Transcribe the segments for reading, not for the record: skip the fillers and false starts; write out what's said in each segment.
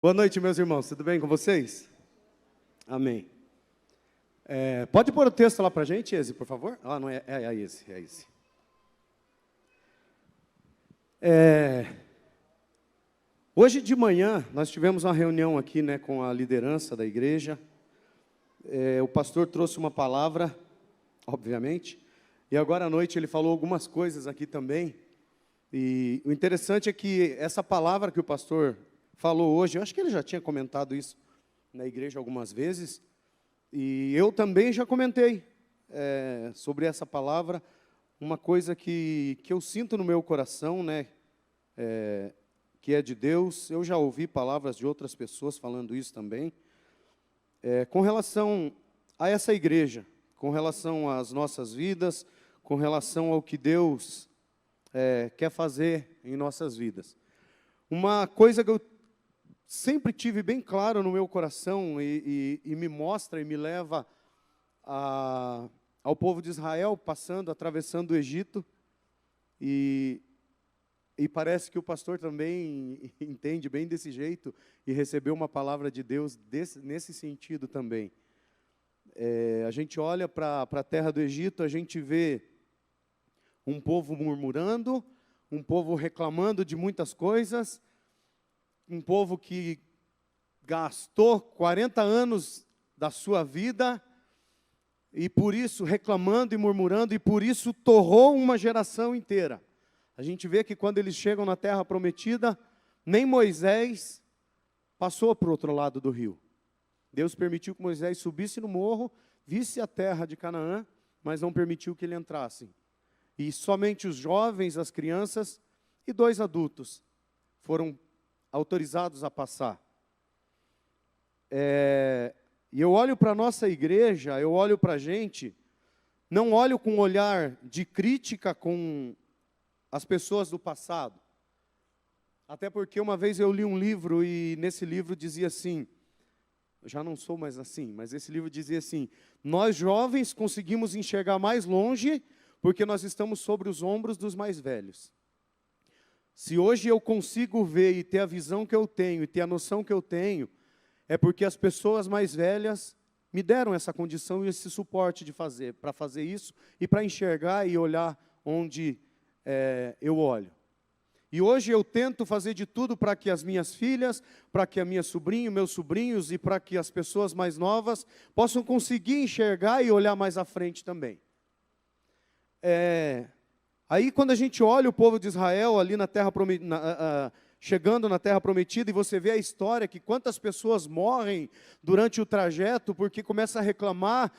Boa noite, meus irmãos. Tudo bem com vocês? Amém. Pode pôr o texto lá para a gente, Eze, por favor? Não é, esse, é esse. Hoje de manhã, nós tivemos uma reunião aqui, com a liderança da igreja. O pastor trouxe uma palavra, obviamente, e agora à noite ele falou algumas coisas aqui também. E o interessante é que essa palavra que o pastor falou hoje, eu acho que ele já tinha comentado isso na igreja algumas vezes, e eu também já comentei sobre essa palavra, uma coisa que eu sinto no meu coração, que é de Deus. Eu já ouvi palavras de outras pessoas falando isso também, com relação a essa igreja, com relação às nossas vidas, com relação ao que Deus quer fazer em nossas vidas. Uma coisa que eu sempre tive bem claro no meu coração e me mostra e me leva ao povo de Israel atravessando o Egito, e parece que o pastor também entende bem desse jeito e recebeu uma palavra de Deus nesse sentido também. A gente olha para a terra do Egito, a gente vê um povo murmurando, um povo reclamando de muitas coisas, um povo que gastou 40 anos da sua vida, e por isso reclamando e murmurando, e por isso torrou uma geração inteira. A gente vê que quando eles chegam na terra prometida, nem Moisés passou para o outro lado do rio. Deus permitiu que Moisés subisse no morro, visse a terra de Canaã, mas não permitiu que ele entrasse. E somente os jovens, as crianças e 2 adultos foram autorizados a passar. E eu olho para a nossa igreja, eu olho para a gente, não olho com um olhar de crítica com as pessoas do passado. Até porque uma vez eu li um livro e nesse livro dizia assim, eu já não sou mais assim, mas esse livro dizia assim: nós jovens conseguimos enxergar mais longe porque nós estamos sobre os ombros dos mais velhos. Se hoje eu consigo ver e ter a visão que eu tenho, e ter a noção que eu tenho, é porque as pessoas mais velhas me deram essa condição e esse suporte para fazer isso, e para enxergar e olhar onde eu olho. E hoje eu tento fazer de tudo para que as minhas filhas, para que a minha sobrinha, meus sobrinhos, e para que as pessoas mais novas possam conseguir enxergar e olhar mais à frente também. Aí quando a gente olha o povo de Israel ali na terra chegando na terra prometida, e você vê a história, que quantas pessoas morrem durante o trajeto, porque começa a reclamar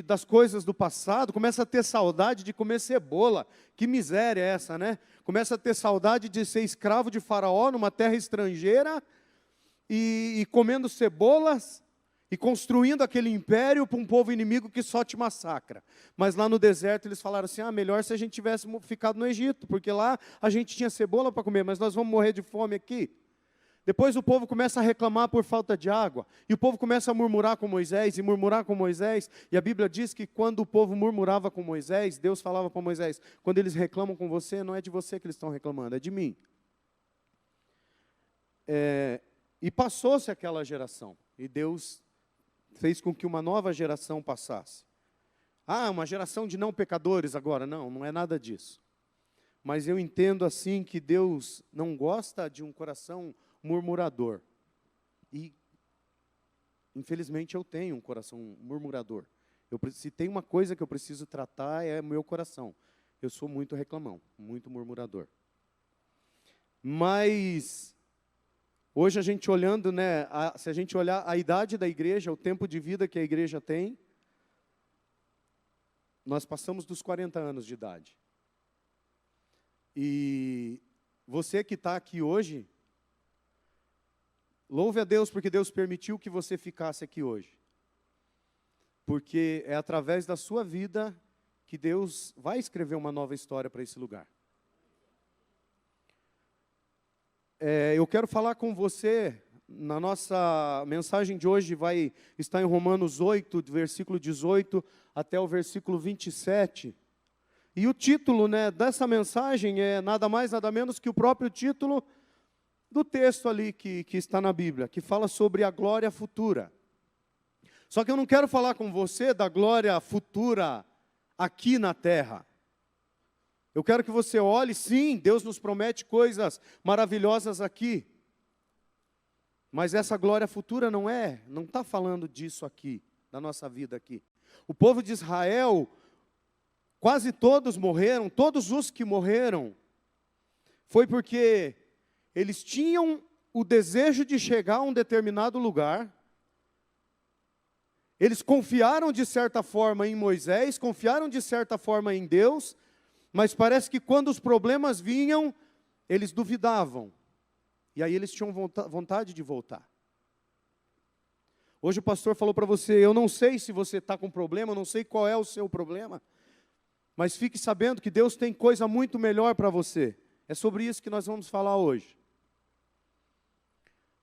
das coisas do passado, começa a ter saudade de comer cebola. Que miséria é essa, né? Começa a ter saudade de ser escravo de Faraó numa terra estrangeira, e comendo cebolas, e construindo aquele império para um povo inimigo que só te massacra. Mas lá no deserto eles falaram assim: melhor se a gente tivesse ficado no Egito, porque lá a gente tinha cebola para comer, mas nós vamos morrer de fome aqui. Depois o povo começa a reclamar por falta de água, e o povo começa a murmurar com Moisés, e a Bíblia diz que quando o povo murmurava com Moisés, Deus falava para Moisés: quando eles reclamam com você, não é de você que eles estão reclamando, é de mim. E passou-se aquela geração, e Deus fez com que uma nova geração passasse. Uma geração de não pecadores agora. Não é nada disso. Mas eu entendo assim que Deus não gosta de um coração murmurador. E, infelizmente, eu tenho um coração murmurador. Se tem uma coisa que eu preciso tratar, é o meu coração. Eu sou muito reclamão, muito murmurador. Mas hoje a gente olhando, se a gente olhar a idade da igreja, o tempo de vida que a igreja tem, nós passamos dos 40 anos de idade. E você que está aqui hoje, louve a Deus porque Deus permitiu que você ficasse aqui hoje. Porque é através da sua vida que Deus vai escrever uma nova história para esse lugar. Eu quero falar com você, na nossa mensagem de hoje vai estar em Romanos 8, do versículo 18 até o versículo 27. E o título dessa mensagem é nada mais, nada menos que o próprio título do texto ali que está na Bíblia, que fala sobre a glória futura. Só que eu não quero falar com você da glória futura aqui na terra. Eu quero que você olhe, sim, Deus nos promete coisas maravilhosas aqui. Mas essa glória futura não está falando disso aqui, da nossa vida aqui. O povo de Israel, quase todos morreram, todos os que morreram, foi porque eles tinham o desejo de chegar a um determinado lugar. Eles confiaram de certa forma em Moisés, confiaram de certa forma em Deus, mas parece que quando os problemas vinham, eles duvidavam. E aí eles tinham vontade de voltar. Hoje o pastor falou para você, eu não sei se você está com problema, eu não sei qual é o seu problema, mas fique sabendo que Deus tem coisa muito melhor para você. É sobre isso que nós vamos falar hoje.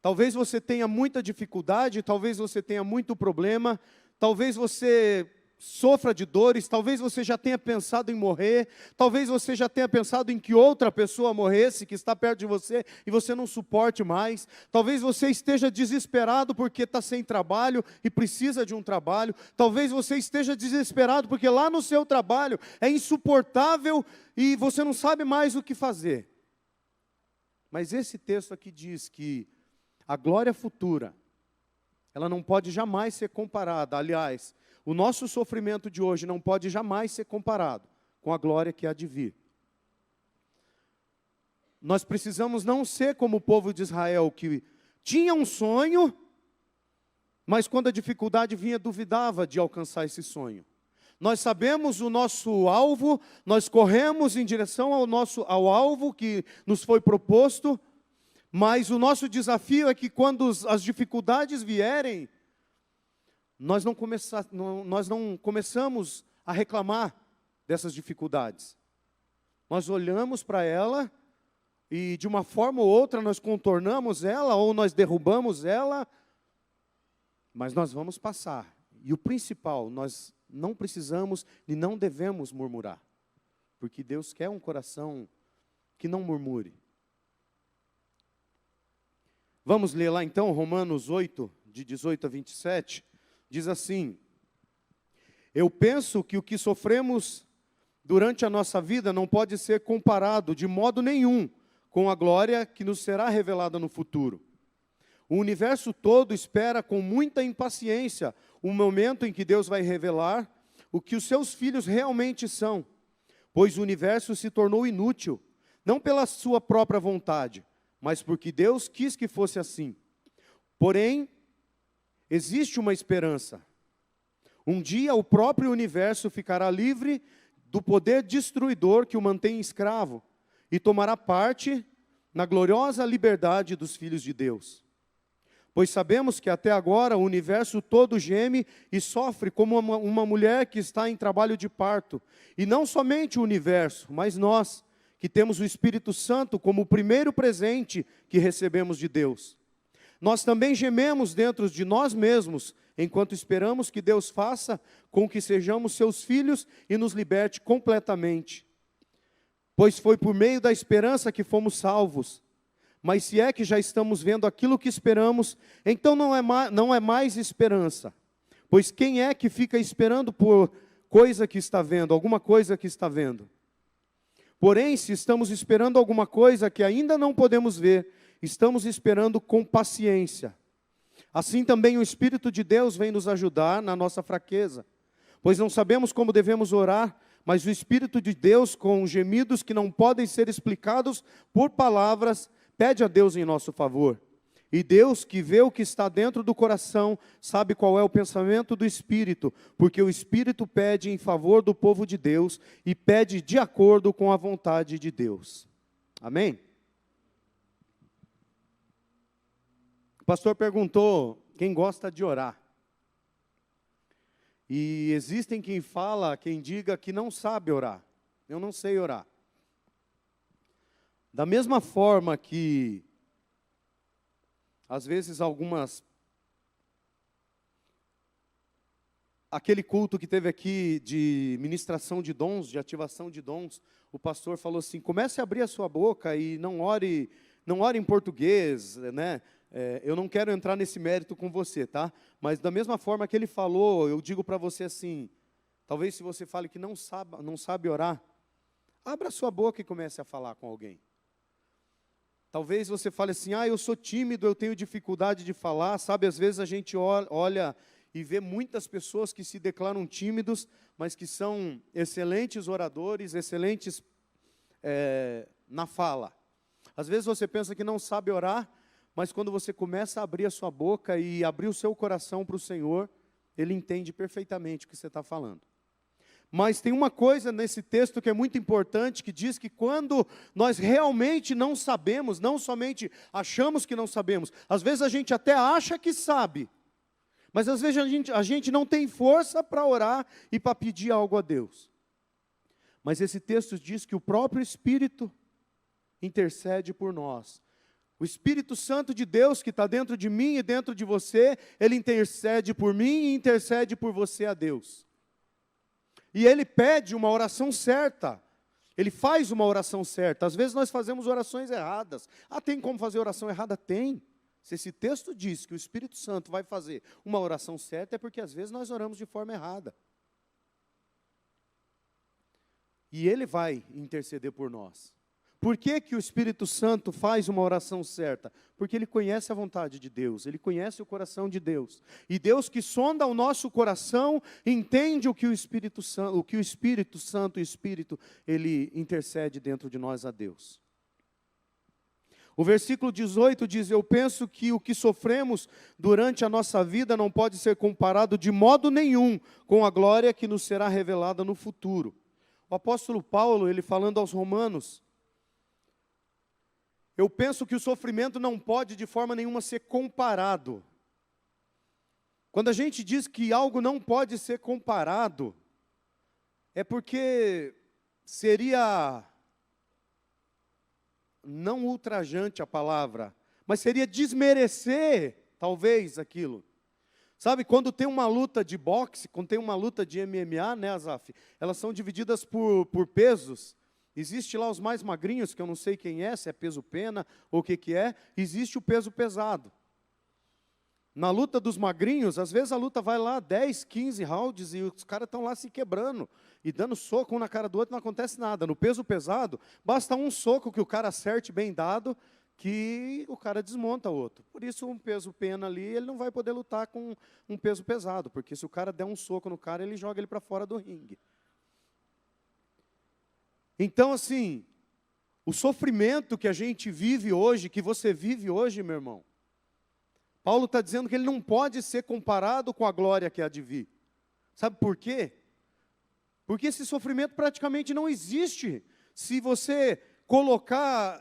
Talvez você tenha muita dificuldade, talvez você tenha muito problema, talvez você sofra de dores, talvez você já tenha pensado em morrer, talvez você já tenha pensado em que outra pessoa morresse, que está perto de você, e você não suporte mais, talvez você esteja desesperado porque está sem trabalho e precisa de um trabalho, talvez você esteja desesperado porque lá no seu trabalho é insuportável e você não sabe mais o que fazer. Mas esse texto aqui diz que a glória futura, ela não pode jamais ser comparada, aliás, o nosso sofrimento de hoje não pode jamais ser comparado com a glória que há de vir. Nós precisamos não ser como o povo de Israel, que tinha um sonho, mas quando a dificuldade vinha, duvidava de alcançar esse sonho. Nós sabemos o nosso alvo, nós corremos em direção ao alvo que nos foi proposto, mas o nosso desafio é que quando as dificuldades vierem, nós não começamos a reclamar dessas dificuldades. Nós olhamos para ela e de uma forma ou outra nós contornamos ela ou nós derrubamos ela, mas nós vamos passar. E o principal, nós não precisamos e não devemos murmurar, porque Deus quer um coração que não murmure. Vamos ler lá então Romanos 8, de 18 a 27, diz assim: eu penso que o que sofremos durante a nossa vida não pode ser comparado de modo nenhum com a glória que nos será revelada no futuro. O universo todo espera com muita impaciência o momento em que Deus vai revelar o que os seus filhos realmente são, pois o universo se tornou inútil, não pela sua própria vontade, mas porque Deus quis que fosse assim. Porém, existe uma esperança. Um dia o próprio universo ficará livre do poder destruidor que o mantém escravo e tomará parte na gloriosa liberdade dos filhos de Deus. Pois sabemos que até agora o universo todo geme e sofre como uma mulher que está em trabalho de parto. E não somente o universo, mas nós, que temos o Espírito Santo como o primeiro presente que recebemos de Deus. Nós também gememos dentro de nós mesmos, enquanto esperamos que Deus faça com que sejamos seus filhos e nos liberte completamente. Pois foi por meio da esperança que fomos salvos. Mas se é que já estamos vendo aquilo que esperamos, então não é mais esperança. Pois quem é que fica esperando por coisa que está vendo, alguma coisa que está vendo? Porém, se estamos esperando alguma coisa que ainda não podemos ver, estamos esperando com paciência. Assim também o Espírito de Deus vem nos ajudar na nossa fraqueza. Pois não sabemos como devemos orar, mas o Espírito de Deus, com gemidos que não podem ser explicados por palavras, pede a Deus em nosso favor. E Deus, que vê o que está dentro do coração, sabe qual é o pensamento do Espírito, porque o Espírito pede em favor do povo de Deus e pede de acordo com a vontade de Deus. Amém? O pastor perguntou quem gosta de orar. E existem quem diga que não sabe orar. Eu não sei orar. Da mesma forma que, às vezes, aquele culto que teve aqui de ministração de dons, de ativação de dons, o pastor falou assim, comece a abrir a sua boca e não ore não ore em português, né? Eu não quero entrar nesse mérito com você, tá? Mas da mesma forma que ele falou, eu digo para você assim, talvez se você fale que não sabe orar, abra sua boca e comece a falar com alguém. Talvez você fale assim, eu sou tímido, eu tenho dificuldade de falar, sabe? Às vezes a gente olha e vê muitas pessoas que se declaram tímidos, mas que são excelentes oradores, excelentes na fala. Às vezes você pensa que não sabe orar, mas quando você começa a abrir a sua boca e abrir o seu coração para o Senhor, Ele entende perfeitamente o que você está falando. Mas tem uma coisa nesse texto que é muito importante, que diz que quando nós realmente não sabemos, não somente achamos que não sabemos, às vezes a gente até acha que sabe, mas às vezes a gente não tem força para orar e para pedir algo a Deus. Mas esse texto diz que o próprio Espírito intercede por nós. O Espírito Santo de Deus que está dentro de mim e dentro de você, Ele intercede por mim e intercede por você a Deus. E Ele pede uma oração certa, Ele faz uma oração certa. Às vezes nós fazemos orações erradas. Tem como fazer oração errada? Tem. Se esse texto diz que o Espírito Santo vai fazer uma oração certa, é porque às vezes nós oramos de forma errada. E Ele vai interceder por nós. Por que que o Espírito Santo faz uma oração certa? Porque Ele conhece a vontade de Deus, Ele conhece o coração de Deus. E Deus que sonda o nosso coração, entende o que o Espírito Santo, o Espírito, Ele intercede dentro de nós a Deus. O versículo 18 diz, eu penso que o que sofremos durante a nossa vida não pode ser comparado de modo nenhum com a glória que nos será revelada no futuro. O apóstolo Paulo, ele falando aos romanos, eu penso que o sofrimento não pode de forma nenhuma ser comparado. Quando a gente diz que algo não pode ser comparado, é porque seria, não ultrajante a palavra, mas seria desmerecer, talvez, aquilo. Sabe, quando tem uma luta de boxe, quando tem uma luta de MMA, né, Azaf? Elas são divididas por pesos. Existe lá os mais magrinhos, que eu não sei quem é, se é peso pena ou o que é. Existe o peso pesado. Na luta dos magrinhos, às vezes a luta vai lá 10, 15 rounds e os caras estão lá se quebrando e dando soco um na cara do outro, não acontece nada. No peso pesado, basta um soco que o cara acerte bem dado, que o cara desmonta o outro. Por isso um peso pena ali, ele não vai poder lutar com um peso pesado, porque se o cara der um soco no cara, ele joga ele para fora do ringue. Então, assim, o sofrimento que a gente vive hoje, que você vive hoje, meu irmão, Paulo está dizendo que ele não pode ser comparado com a glória que há de vir. Sabe por quê? Porque esse sofrimento praticamente não existe. Se você colocar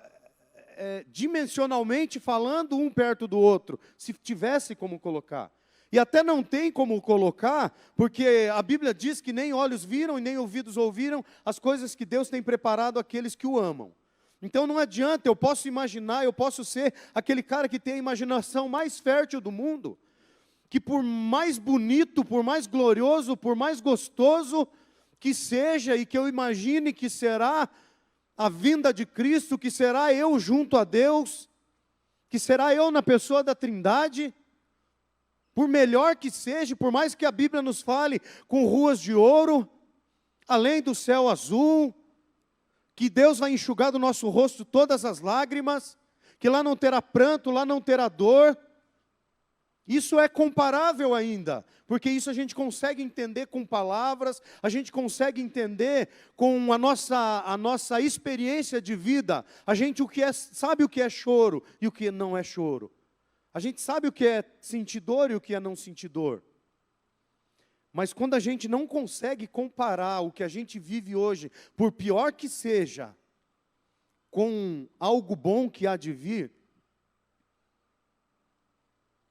dimensionalmente falando um perto do outro, se tivesse como colocar. E até não tem como colocar, porque a Bíblia diz que nem olhos viram e nem ouvidos ouviram as coisas que Deus tem preparado àqueles que o amam. Então não adianta, eu posso imaginar, eu posso ser aquele cara que tem a imaginação mais fértil do mundo, que por mais bonito, por mais glorioso, por mais gostoso que seja, e que eu imagine que será a vinda de Cristo, que será eu junto a Deus, que será eu na pessoa da Trindade, por melhor que seja, por mais que a Bíblia nos fale com ruas de ouro, além do céu azul, que Deus vai enxugar do nosso rosto todas as lágrimas, que lá não terá pranto, lá não terá dor. Isso é comparável ainda, porque isso a gente consegue entender com palavras, a gente consegue entender com a nossa experiência de vida. A gente sabe o que é choro e o que não é choro. A gente sabe o que é sentir dor e o que é não sentir dor. Mas quando a gente não consegue comparar o que a gente vive hoje, por pior que seja, com algo bom que há de vir,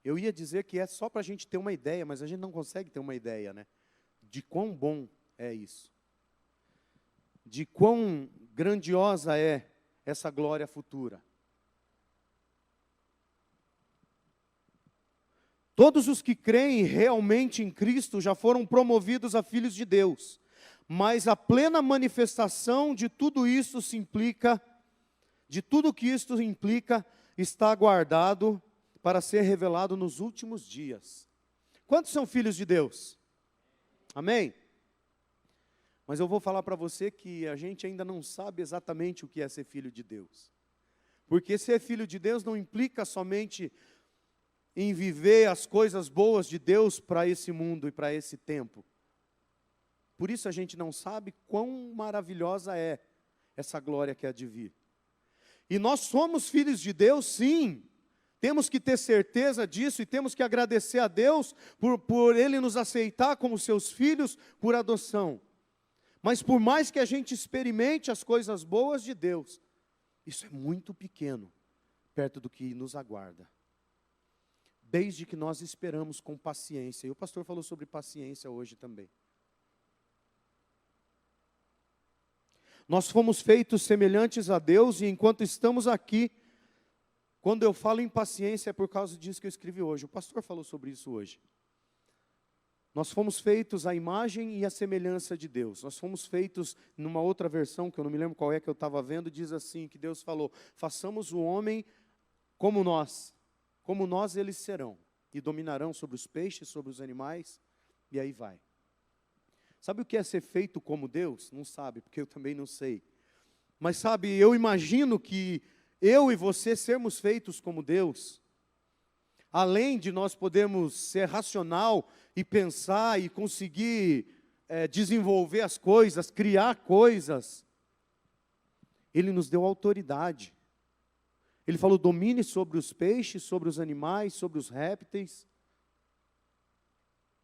eu ia dizer que é só para a gente ter uma ideia, mas a gente não consegue ter uma ideia, né? De quão bom é isso. De quão grandiosa é essa glória futura. Todos os que creem realmente em Cristo já foram promovidos a filhos de Deus, mas a plena manifestação de tudo isso se implica de tudo que isto implica, está guardado para ser revelado nos últimos dias. Quantos são filhos de Deus? Amém? Mas eu vou falar para você que a gente ainda não sabe exatamente o que é ser filho de Deus. Porque ser filho de Deus não implica somente em viver as coisas boas de Deus para esse mundo e para esse tempo. Por isso a gente não sabe quão maravilhosa é essa glória que há de vir. E nós somos filhos de Deus, sim. Temos que ter certeza disso e temos que agradecer a Deus por Ele nos aceitar como seus filhos por adoção. Mas por mais que a gente experimente as coisas boas de Deus, isso é muito pequeno, perto do que nos aguarda. Desde que nós esperamos com paciência. E o pastor falou sobre paciência hoje também. Nós fomos feitos semelhantes a Deus e enquanto estamos aqui, quando eu falo em paciência é por causa disso que eu escrevi hoje. O pastor falou sobre isso hoje. Nós fomos feitos à imagem e à semelhança de Deus. Nós fomos feitos, numa outra versão, que eu não me lembro qual é que eu estava vendo, diz assim, que Deus falou, façamos o homem como nós eles serão, e dominarão sobre os peixes, sobre os animais, e aí vai. Sabe o que é ser feito como Deus? Não sabe, porque eu também não sei. Mas sabe, eu imagino que eu e você sermos feitos como Deus, além de nós podermos ser racional e pensar e conseguir desenvolver as coisas, criar coisas, Ele nos deu autoridade. Ele falou, domine sobre os peixes, sobre os animais, sobre os répteis.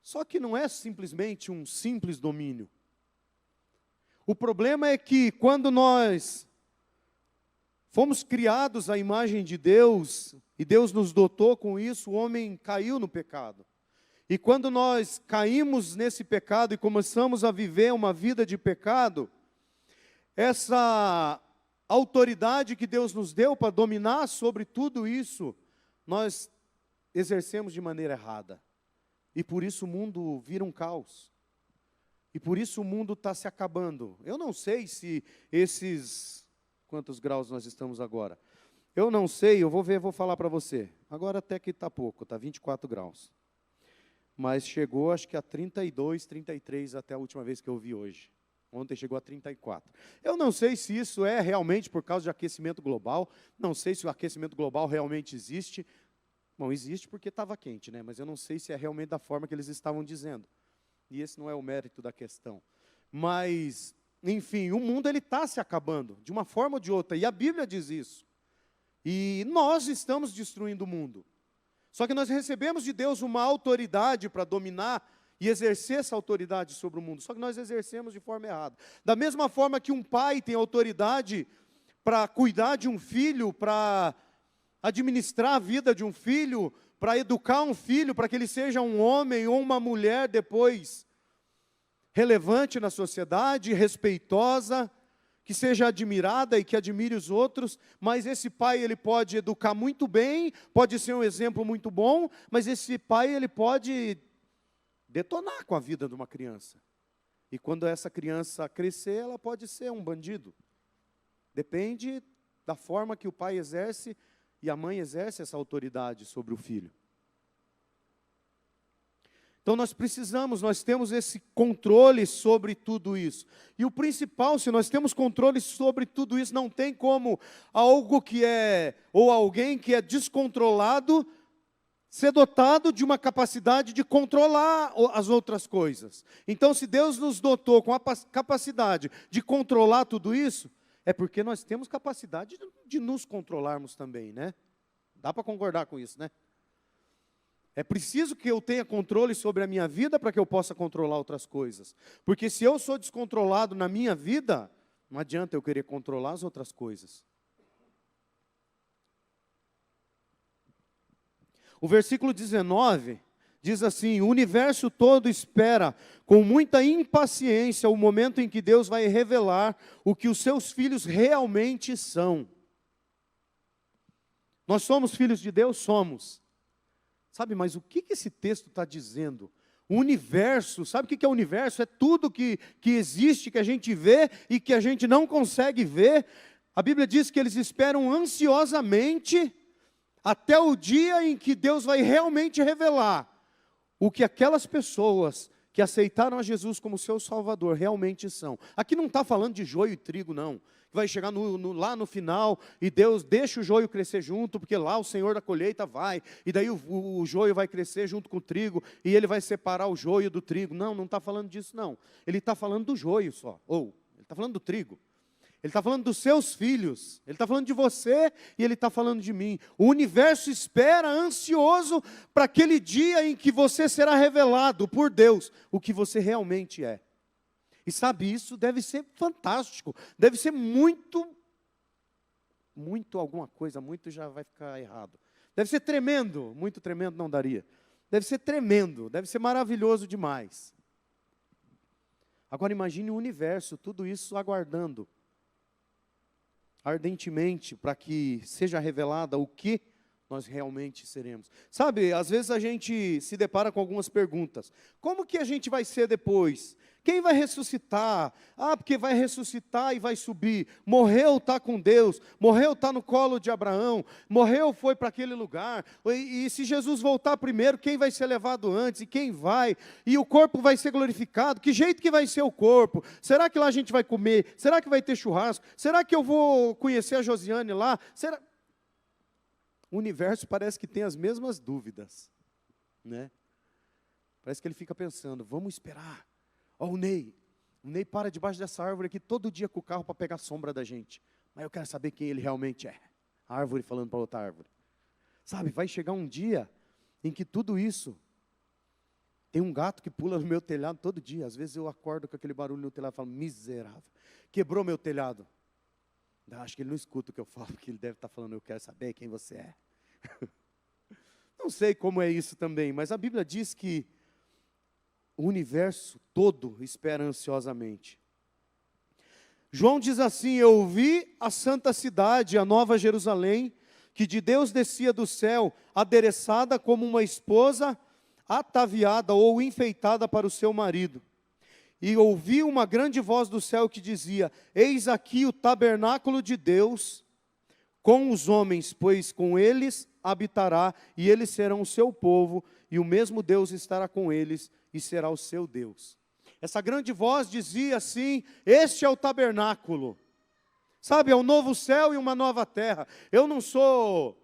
Só que não é simplesmente um simples domínio. O problema é que quando nós fomos criados à imagem de Deus, e Deus nos dotou com isso, o homem caiu no pecado. E quando nós caímos nesse pecado e começamos a viver uma vida de pecado, essa autoridade que Deus nos deu para dominar sobre tudo isso, nós exercemos de maneira errada. E por isso o mundo vira um caos. E por isso o mundo está se acabando. Eu não sei se quantos graus nós estamos agora? Eu não sei, eu vou ver, vou falar para você. Agora até que está pouco, está 24 graus. Mas chegou acho que a 32, 33 até a última vez que eu vi hoje. Ontem chegou a 34. Eu não sei se isso é realmente por causa de aquecimento global. Não sei se o aquecimento global realmente existe. Bom, existe porque estava quente, né? Mas eu não sei se é realmente da forma que eles estavam dizendo. E esse não é o mérito da questão. Mas, enfim, o mundo ele está se acabando, de uma forma ou de outra. E a Bíblia diz isso. E nós estamos destruindo o mundo. Só que nós recebemos de Deus uma autoridade para dominar e exercer essa autoridade sobre o mundo. Só que nós exercemos de forma errada. Da mesma forma que um pai tem autoridade para cuidar de um filho, para administrar a vida de um filho, para educar um filho, para que ele seja um homem ou uma mulher depois relevante na sociedade, respeitosa, que seja admirada e que admire os outros, mas esse pai ele pode educar muito bem, pode ser um exemplo muito bom, mas esse pai ele pode detonar com a vida de uma criança. E quando essa criança crescer, ela pode ser um bandido. Depende da forma que o pai exerce e a mãe exerce essa autoridade sobre o filho. Então nós temos esse controle sobre tudo isso. E o principal, se nós temos controle sobre tudo isso, não tem como alguém que é descontrolado, ser dotado de uma capacidade de controlar as outras coisas. Então se Deus nos dotou com a capacidade de controlar tudo isso, é porque nós temos capacidade de nos controlarmos também, né? Dá para concordar com isso, né? É preciso que eu tenha controle sobre a minha vida para que eu possa controlar outras coisas. Porque se eu sou descontrolado na minha vida, não adianta eu querer controlar as outras coisas. O versículo 19 diz assim, o universo todo espera com muita impaciência o momento em que Deus vai revelar o que os seus filhos realmente são. Nós somos filhos de Deus? Somos. Sabe, mas o que esse texto está dizendo? O universo, sabe o que é o universo? É tudo que existe, que a gente vê e que a gente não consegue ver. A Bíblia diz que eles esperam ansiosamente até o dia em que Deus vai realmente revelar o que aquelas pessoas que aceitaram a Jesus como seu Salvador realmente são. Aqui não está falando de joio e trigo, não. Vai chegar lá no final e Deus deixa o joio crescer junto, porque lá o Senhor da colheita vai, e daí o joio vai crescer junto com o trigo, e Ele vai separar o joio do trigo. Não, não está falando disso, não. Ele está falando do joio só, Ele está falando do trigo. Ele está falando dos seus filhos, Ele está falando de você e Ele está falando de mim. O universo espera ansioso para aquele dia em que você será revelado por Deus o que você realmente é. E sabe, isso deve ser fantástico, deve ser muito alguma coisa, muito já vai ficar errado. Deve ser tremendo, muito tremendo não daria. Deve ser tremendo, deve ser maravilhoso demais. Agora imagine o universo, tudo isso aguardando ardentemente para que seja revelada o que nós realmente seremos. Sabe, às vezes a gente se depara com algumas perguntas. Como que a gente vai ser depois? Quem vai ressuscitar? Porque vai ressuscitar e vai subir. Morreu, está com Deus. Morreu, está no colo de Abraão. Morreu, foi para aquele lugar. E se Jesus voltar primeiro, quem vai ser levado antes? E quem vai? E o corpo vai ser glorificado? Que jeito que vai ser o corpo? Será que lá a gente vai comer? Será que vai ter churrasco? Será que eu vou conhecer a Josiane lá? Será... O universo parece que tem as mesmas dúvidas, né? Parece que ele fica pensando, vamos esperar. Ó, o Ney para debaixo dessa árvore aqui todo dia com o carro para pegar a sombra da gente. Mas eu quero saber quem ele realmente é. A árvore falando para outra árvore. Sabe, vai chegar um dia em que tudo isso... Tem um gato que pula no meu telhado todo dia. Às vezes eu acordo com aquele barulho no telhado e falo, miserável. Quebrou meu telhado. Acho que ele não escuta o que eu falo, porque ele deve estar falando, eu quero saber quem você é. Não sei como é isso também, mas a Bíblia diz que o universo todo espera ansiosamente. João diz assim, eu vi a santa cidade, a nova Jerusalém, que de Deus descia do céu, adereçada como uma esposa, ataviada ou enfeitada para o seu marido. E ouvi uma grande voz do céu que dizia, eis aqui o tabernáculo de Deus com os homens, pois com eles habitará, e eles serão o seu povo, e o mesmo Deus estará com eles, e será o seu Deus. Essa grande voz dizia assim, este é o tabernáculo. Sabe, é um novo céu e uma nova terra. Eu não sou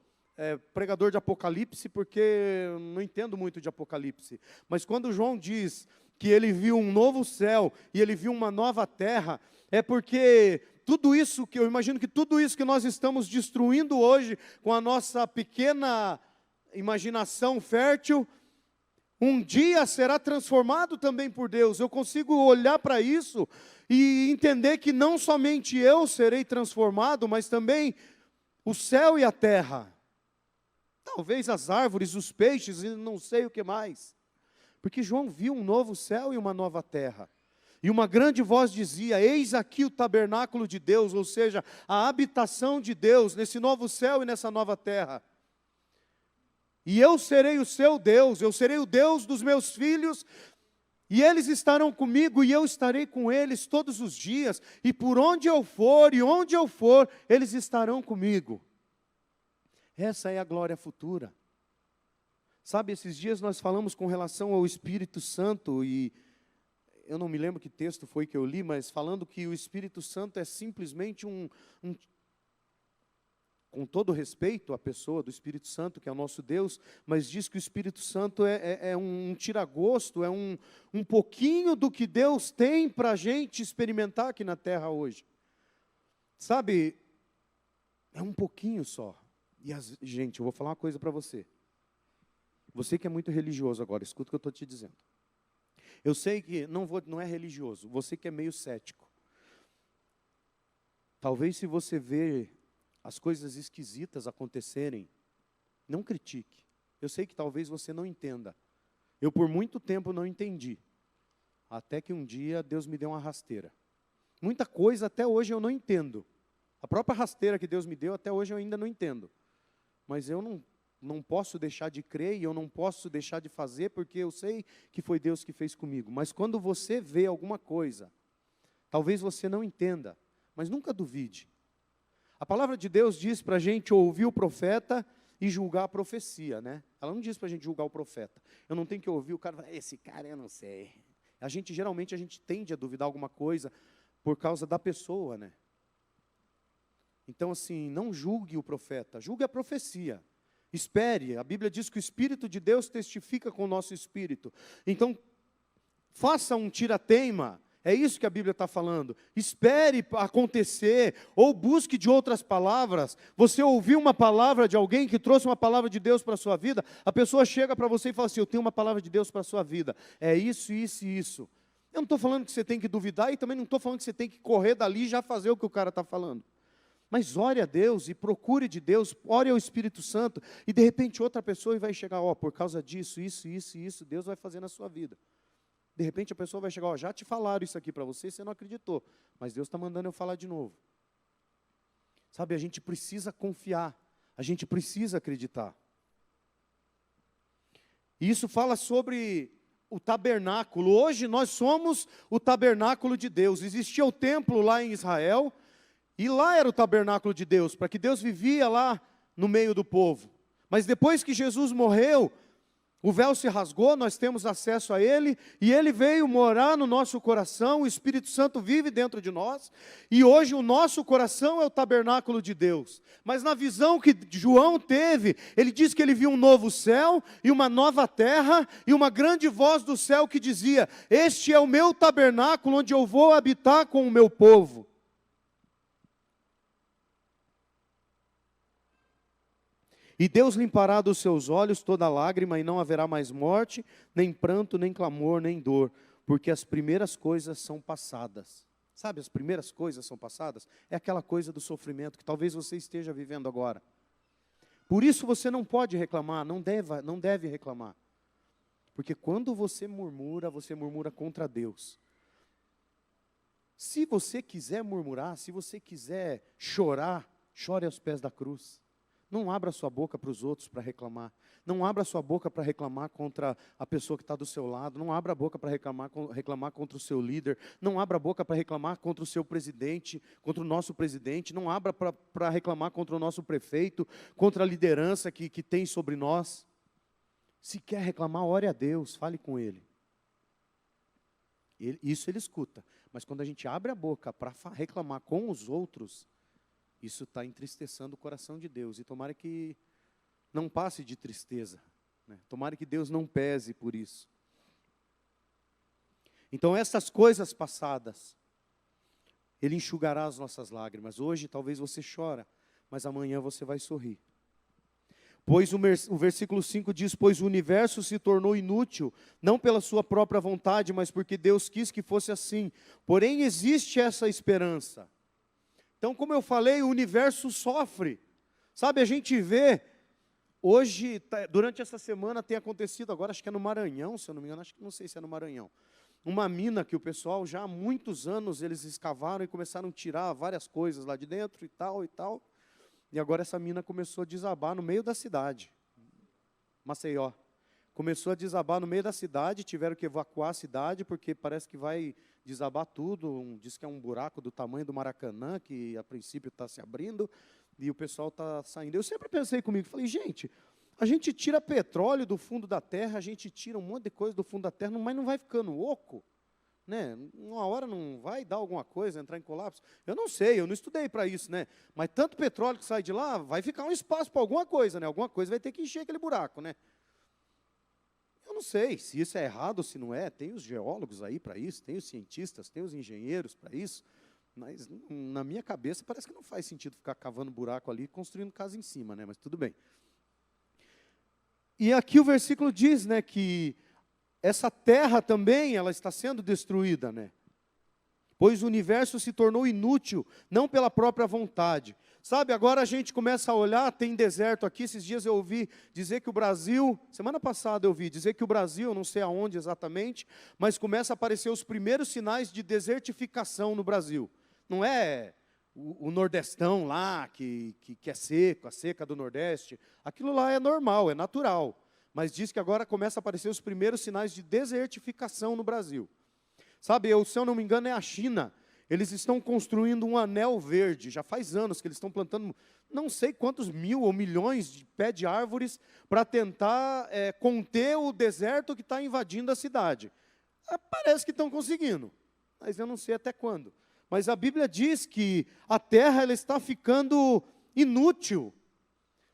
pregador de Apocalipse, porque não entendo muito de Apocalipse. Mas quando João diz que ele viu um novo céu e ele viu uma nova terra, é porque tudo isso, que eu imagino que tudo isso que nós estamos destruindo hoje, com a nossa pequena imaginação fértil, um dia será transformado também por Deus. Eu consigo olhar para isso e entender que não somente eu serei transformado, mas também o céu e a terra. Talvez as árvores, os peixes e não sei o que mais. Porque João viu um novo céu e uma nova terra. E uma grande voz dizia, eis aqui o tabernáculo de Deus, ou seja, a habitação de Deus nesse novo céu e nessa nova terra. E eu serei o seu Deus, eu serei o Deus dos meus filhos, e eles estarão comigo, e eu estarei com eles todos os dias, e por onde eu for, e onde eu for, eles estarão comigo. Essa é a glória futura. Sabe, esses dias nós falamos com relação ao Espírito Santo, e eu não me lembro que texto foi que eu li, mas falando que o Espírito Santo é simplesmente com todo respeito à pessoa do Espírito Santo, que é o nosso Deus, mas diz que o Espírito Santo é um tira-gosto, é um pouquinho do que Deus tem para a gente experimentar aqui na terra hoje. Sabe, é um pouquinho só. E gente, eu vou falar uma coisa para você. Você que é muito religioso agora, escuta o que eu estou te dizendo. Eu sei que não é religioso, você que é meio cético. Talvez se você vê as coisas esquisitas acontecerem, não critique. Eu sei que talvez você não entenda. Eu por muito tempo não entendi. Até que um dia Deus me deu uma rasteira. Muita coisa até hoje eu não entendo. A própria rasteira que Deus me deu, até hoje eu ainda não entendo. Mas eu não posso deixar de crer e eu não posso deixar de fazer, porque eu sei que foi Deus que fez comigo. Mas quando você vê alguma coisa, talvez você não entenda, mas nunca duvide. A palavra de Deus diz para a gente ouvir o profeta e julgar a profecia, né? Ela não diz para a gente julgar o profeta. Eu não tenho que ouvir o cara e falar, esse cara eu não sei. Geralmente a gente tende a duvidar alguma coisa por causa da pessoa, né? Então assim, não julgue o profeta, julgue a profecia. Espere, a Bíblia diz que o Espírito de Deus testifica com o nosso espírito. Então, faça um tira-teima, é isso que a Bíblia está falando. Espere acontecer, ou busque de outras palavras. Você ouviu uma palavra de alguém que trouxe uma palavra de Deus para a sua vida, a pessoa chega para você e fala assim, eu tenho uma palavra de Deus para a sua vida. É isso, isso e isso. Eu não estou falando que você tem que duvidar e também não estou falando que você tem que correr dali e já fazer o que o cara está falando. Mas ore a Deus e procure de Deus, ore ao Espírito Santo, e de repente outra pessoa vai chegar, por causa disso, isso, isso e isso, Deus vai fazer na sua vida. De repente a pessoa vai chegar, já te falaram isso aqui para você, você não acreditou, mas Deus está mandando eu falar de novo. Sabe, a gente precisa confiar, a gente precisa acreditar. E isso fala sobre o tabernáculo. Hoje nós somos o tabernáculo de Deus. Existia o templo lá em Israel, e lá era o tabernáculo de Deus, para que Deus vivia lá no meio do povo. Mas depois que Jesus morreu, o véu se rasgou, nós temos acesso a Ele, e Ele veio morar no nosso coração, o Espírito Santo vive dentro de nós, e hoje o nosso coração é o tabernáculo de Deus. Mas na visão que João teve, ele diz que ele viu um novo céu, e uma nova terra, e uma grande voz do céu que dizia, este é o meu tabernáculo, onde eu vou habitar com o meu povo. E Deus limpará dos seus olhos toda lágrima, e não haverá mais morte, nem pranto, nem clamor, nem dor, porque as primeiras coisas são passadas. Sabe, as primeiras coisas são passadas? É aquela coisa do sofrimento que talvez você esteja vivendo agora. Por isso você não pode reclamar, não deve reclamar. Porque quando você murmura contra Deus. Se você quiser murmurar, se você quiser chorar, chore aos pés da cruz. Não abra sua boca para os outros para reclamar. Não abra sua boca para reclamar contra a pessoa que está do seu lado. Não abra a boca para reclamar contra o seu líder. Não abra a boca para reclamar contra o seu presidente, contra o nosso presidente. Não abra para reclamar contra o nosso prefeito, contra a liderança que tem sobre nós. Se quer reclamar, ore a Deus, fale com Ele. Isso Ele escuta. Mas quando a gente abre a boca para reclamar com os outros, isso está entristecendo o coração de Deus. E tomara que não passe de tristeza, né? Tomara que Deus não pese por isso. Então essas coisas passadas, Ele enxugará as nossas lágrimas. Hoje talvez você chora, mas amanhã você vai sorrir. Pois o versículo 5 diz, pois o universo se tornou inútil, não pela sua própria vontade, mas porque Deus quis que fosse assim. Porém existe essa esperança. Então, como eu falei, o universo sofre. Sabe, a gente vê, hoje, durante essa semana tem acontecido, agora acho que é no Maranhão, se eu não me engano, não sei se é no Maranhão. Uma mina que o pessoal já há muitos anos, eles escavaram e começaram a tirar várias coisas lá de dentro e tal, e tal. E agora essa mina começou a desabar no meio da cidade. Maceió. Começou a desabar no meio da cidade, tiveram que evacuar a cidade, porque parece que vai desabar tudo, diz que é um buraco do tamanho do Maracanã, que a princípio está se abrindo, e o pessoal está saindo. Eu sempre pensei comigo, falei, gente, a gente tira petróleo do fundo da terra, a gente tira um monte de coisa do fundo da terra, mas não vai ficando oco, né? Uma hora não vai dar alguma coisa, entrar em colapso? Eu não sei, eu não estudei para isso, né? Mas tanto petróleo que sai de lá, vai ficar um espaço para alguma coisa, né? Alguma coisa vai ter que encher aquele buraco, né? Eu não sei se isso é errado ou se não é, tem os geólogos aí para isso, tem os cientistas, tem os engenheiros para isso, mas na minha cabeça parece que não faz sentido ficar cavando buraco ali e construindo casa em cima, né? Mas tudo bem. E aqui o versículo diz, né, que essa terra também ela está sendo destruída, né? Pois o universo se tornou inútil, não pela própria vontade. Sabe, agora a gente começa a olhar, tem deserto aqui, esses dias eu ouvi dizer que o Brasil, semana passada eu ouvi dizer que o Brasil, não sei aonde exatamente, mas começa a aparecer os primeiros sinais de desertificação no Brasil. Não é o Nordestão lá, que é seco, a seca do Nordeste, aquilo lá é normal, é natural. Mas diz que agora começa a aparecer os primeiros sinais de desertificação no Brasil. Sabe, se eu não me engano, é a China. Eles estão construindo um anel verde, já faz anos que eles estão plantando não sei quantos mil ou milhões de pé de árvores para tentar conter o deserto que está invadindo a cidade. Parece que estão conseguindo, mas eu não sei até quando. Mas a Bíblia diz que a terra ela está ficando inútil.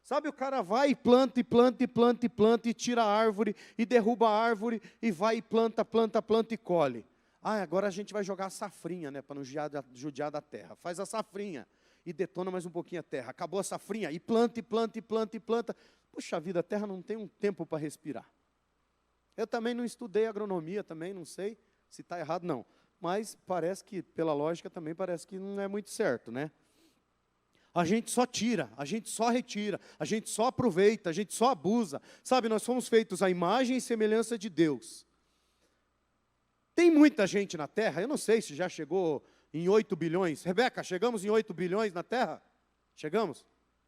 Sabe, o cara vai e planta, e planta, e planta, e planta, e tira a árvore, e derruba a árvore, e vai e planta, planta, planta e colhe. Agora a gente vai jogar a safrinha, né, para não judiar da terra. Faz a safrinha e detona mais um pouquinho a terra. Acabou a safrinha, e planta, e planta, e planta, e planta. Puxa vida, a terra não tem um tempo para respirar. Eu também não estudei agronomia, também não sei se está errado, não. Mas parece que, pela lógica, também parece que não é muito certo, né? A gente só tira, a gente só retira, a gente só aproveita, a gente só abusa. Sabe, nós fomos feitos à imagem e semelhança de Deus. Tem muita gente na Terra, eu não sei se já chegou em 8 bilhões. Rebeca, chegamos em 8 bilhões na Terra? Chegamos?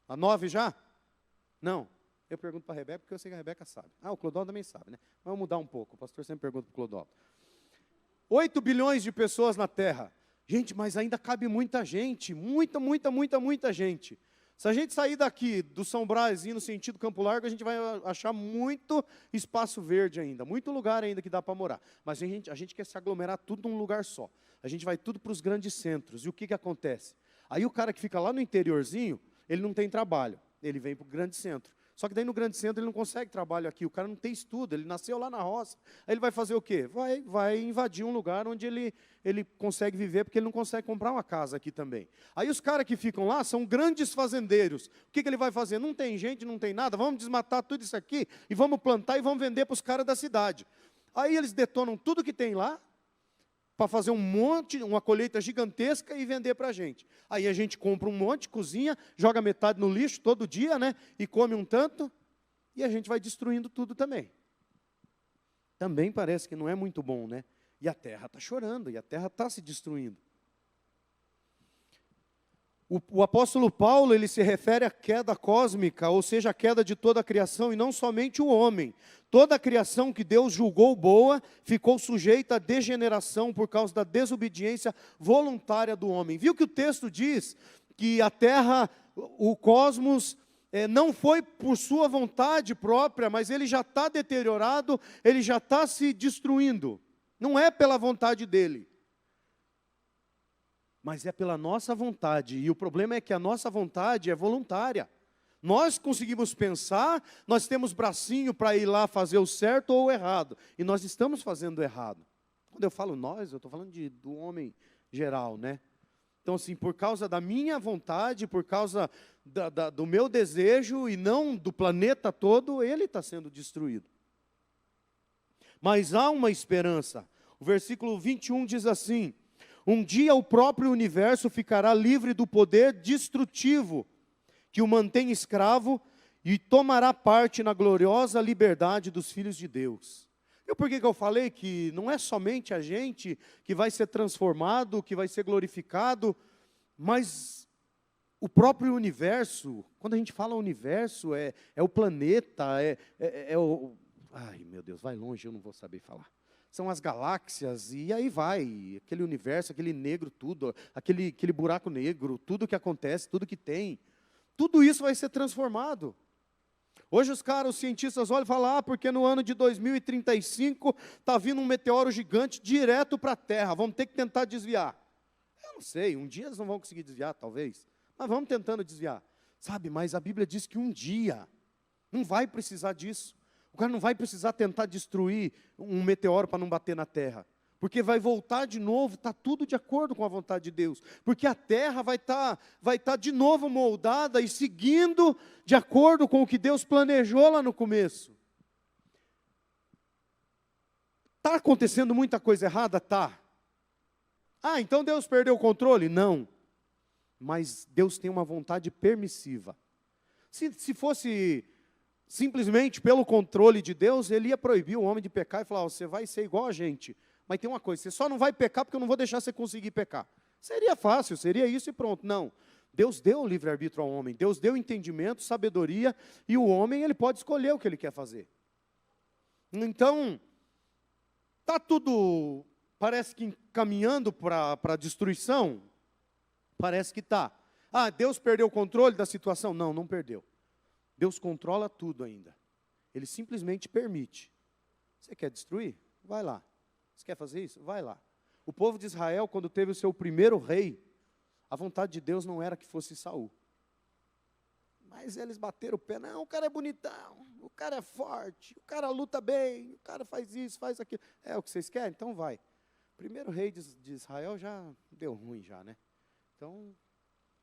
A 9 já? Não. Eu pergunto para a Rebeca, porque eu sei que a Rebeca sabe. O Clodoaldo também sabe, né? Vamos mudar um pouco, o pastor sempre pergunta para o Clodoaldo. 8 bilhões de pessoas na Terra. Gente, mas ainda cabe muita gente, muita gente. Se a gente sair daqui do São Brás e ir no sentido Campo Largo, a gente vai achar muito espaço verde ainda, muito lugar ainda que dá para morar. Mas a gente quer se aglomerar tudo num lugar só. A gente vai tudo para os grandes centros. E o que acontece? Aí o cara que fica lá no interiorzinho, ele não tem trabalho, ele vem para o grande centro. Só que daí no grande centro ele não consegue trabalho aqui, o cara não tem estudo, ele nasceu lá na roça. Aí ele vai fazer o quê? Vai invadir um lugar onde ele consegue viver, porque ele não consegue comprar uma casa aqui também. Aí os caras que ficam lá são grandes fazendeiros. O que ele vai fazer? Não tem gente, não tem nada, vamos desmatar tudo isso aqui e vamos plantar e vamos vender para os caras da cidade. Aí eles detonam tudo que tem lá, para fazer uma colheita gigantesca e vender para a gente. Aí a gente compra um monte, cozinha, joga metade no lixo todo dia, né? E come um tanto, e a gente vai destruindo tudo também. Também parece que não é muito bom, né? E a terra está chorando, e a terra está se destruindo. O apóstolo Paulo, ele se refere à queda cósmica, ou seja, a queda de toda a criação, e não somente o homem. Toda a criação que Deus julgou boa, ficou sujeita à degeneração por causa da desobediência voluntária do homem. Viu que o texto diz que a terra, o cosmos, não foi por sua vontade própria, mas ele já está deteriorado, ele já está se destruindo. Não é pela vontade dele, mas é pela nossa vontade. E o problema é que a nossa vontade é voluntária. Nós conseguimos pensar, nós temos bracinho para ir lá fazer o certo ou o errado. E nós estamos fazendo o errado. Quando eu falo nós, eu estou falando do homem geral, né? Então, assim, por causa da minha vontade, por causa do meu desejo e não do planeta todo, ele está sendo destruído. Mas há uma esperança. O versículo 21 diz assim: um dia o próprio universo ficará livre do poder destrutivo que o mantém escravo e tomará parte na gloriosa liberdade dos filhos de Deus. E por que eu falei que não é somente a gente que vai ser transformado, que vai ser glorificado, mas o próprio universo. Quando a gente fala universo, é o planeta, é o... Ai, meu Deus, vai longe, eu não vou saber falar. São as galáxias, e aí vai, aquele universo, aquele negro, tudo, aquele buraco negro, tudo que acontece, tudo que tem, tudo isso vai ser transformado. Hoje os cientistas olham e falam, porque no ano de 2035 está vindo um meteoro gigante direto para a Terra, vamos ter que tentar desviar. Eu não sei, um dia eles não vão conseguir desviar, talvez, mas vamos tentando desviar. Sabe, mas a Bíblia diz que um dia não vai precisar disso. O cara não vai precisar tentar destruir um meteoro para não bater na terra. Porque vai voltar de novo, está tudo de acordo com a vontade de Deus. Porque a terra vai tá de novo moldada e seguindo de acordo com o que Deus planejou lá no começo. Está acontecendo muita coisa errada? Tá. Então Deus perdeu o controle? Não. Mas Deus tem uma vontade permissiva. Se fosse simplesmente pelo controle de Deus, Ele ia proibir o homem de pecar e falar, você vai ser igual a gente. Mas tem uma coisa, você só não vai pecar porque eu não vou deixar você conseguir pecar. Seria fácil, seria isso e pronto. Não. Deus deu o livre-arbítrio ao homem, Deus deu entendimento, sabedoria, e o homem, ele pode escolher o que ele quer fazer. Então, está tudo parece que caminhando para a destruição? Parece que está. Deus perdeu o controle da situação? Não, não perdeu. Deus controla tudo ainda. Ele simplesmente permite. Você quer destruir? Vai lá. Você quer fazer isso? Vai lá. O povo de Israel, quando teve o seu primeiro rei, a vontade de Deus não era que fosse Saul. Mas eles bateram o pé. Não, o cara é bonitão, o cara é forte, o cara luta bem, o cara faz isso, faz aquilo. É o que vocês querem? Então vai. Primeiro rei de Israel já deu ruim já, né? Então,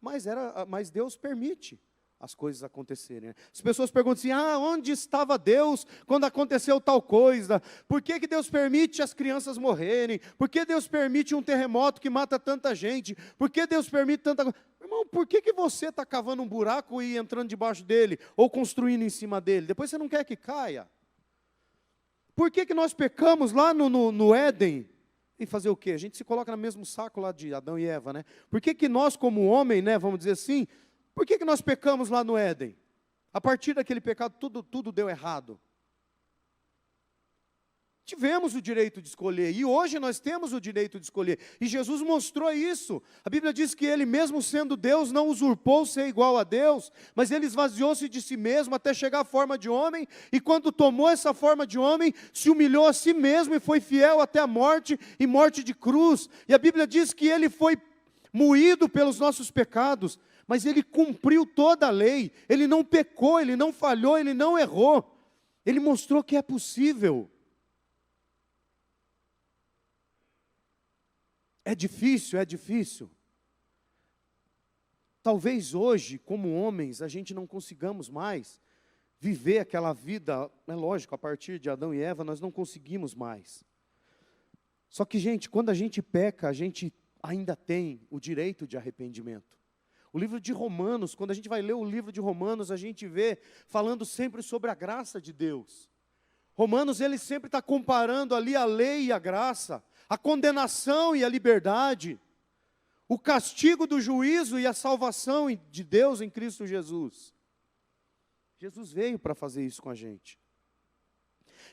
mas Deus permite as coisas acontecerem. As pessoas perguntam assim, onde estava Deus quando aconteceu tal coisa? Por que Deus permite as crianças morrerem? Por que Deus permite um terremoto que mata tanta gente? Por que Deus permite tanta coisa? Irmão, por que você está cavando um buraco e entrando debaixo dele? Ou construindo em cima dele? Depois você não quer que caia? Por que nós pecamos lá no Éden? E fazer o quê? A gente se coloca no mesmo saco lá de Adão e Eva, né? Por que nós como homem, né, vamos dizer assim, por que nós pecamos lá no Éden? A partir daquele pecado, tudo deu errado. Tivemos o direito de escolher, e hoje nós temos o direito de escolher. E Jesus mostrou isso. A Bíblia diz que ele, mesmo sendo Deus, não usurpou ser igual a Deus, mas ele esvaziou-se de si mesmo até chegar à forma de homem, e quando tomou essa forma de homem, se humilhou a si mesmo e foi fiel até a morte, e morte de cruz. E a Bíblia diz que ele foi moído pelos nossos pecados, mas ele cumpriu toda a lei, ele não pecou, ele não falhou, ele não errou. Ele mostrou que é possível. É difícil, é difícil. Talvez hoje, como homens, a gente não consigamos mais viver aquela vida, é lógico, a partir de Adão e Eva, nós não conseguimos mais. Só que, gente, quando a gente peca, a gente ainda tem o direito de arrependimento. O livro de Romanos, quando a gente vai ler o livro de Romanos, a gente vê falando sempre sobre a graça de Deus. Romanos, ele sempre está comparando ali a lei e a graça, a condenação e a liberdade, o castigo do juízo e a salvação de Deus em Cristo Jesus. Jesus veio para fazer isso com a gente.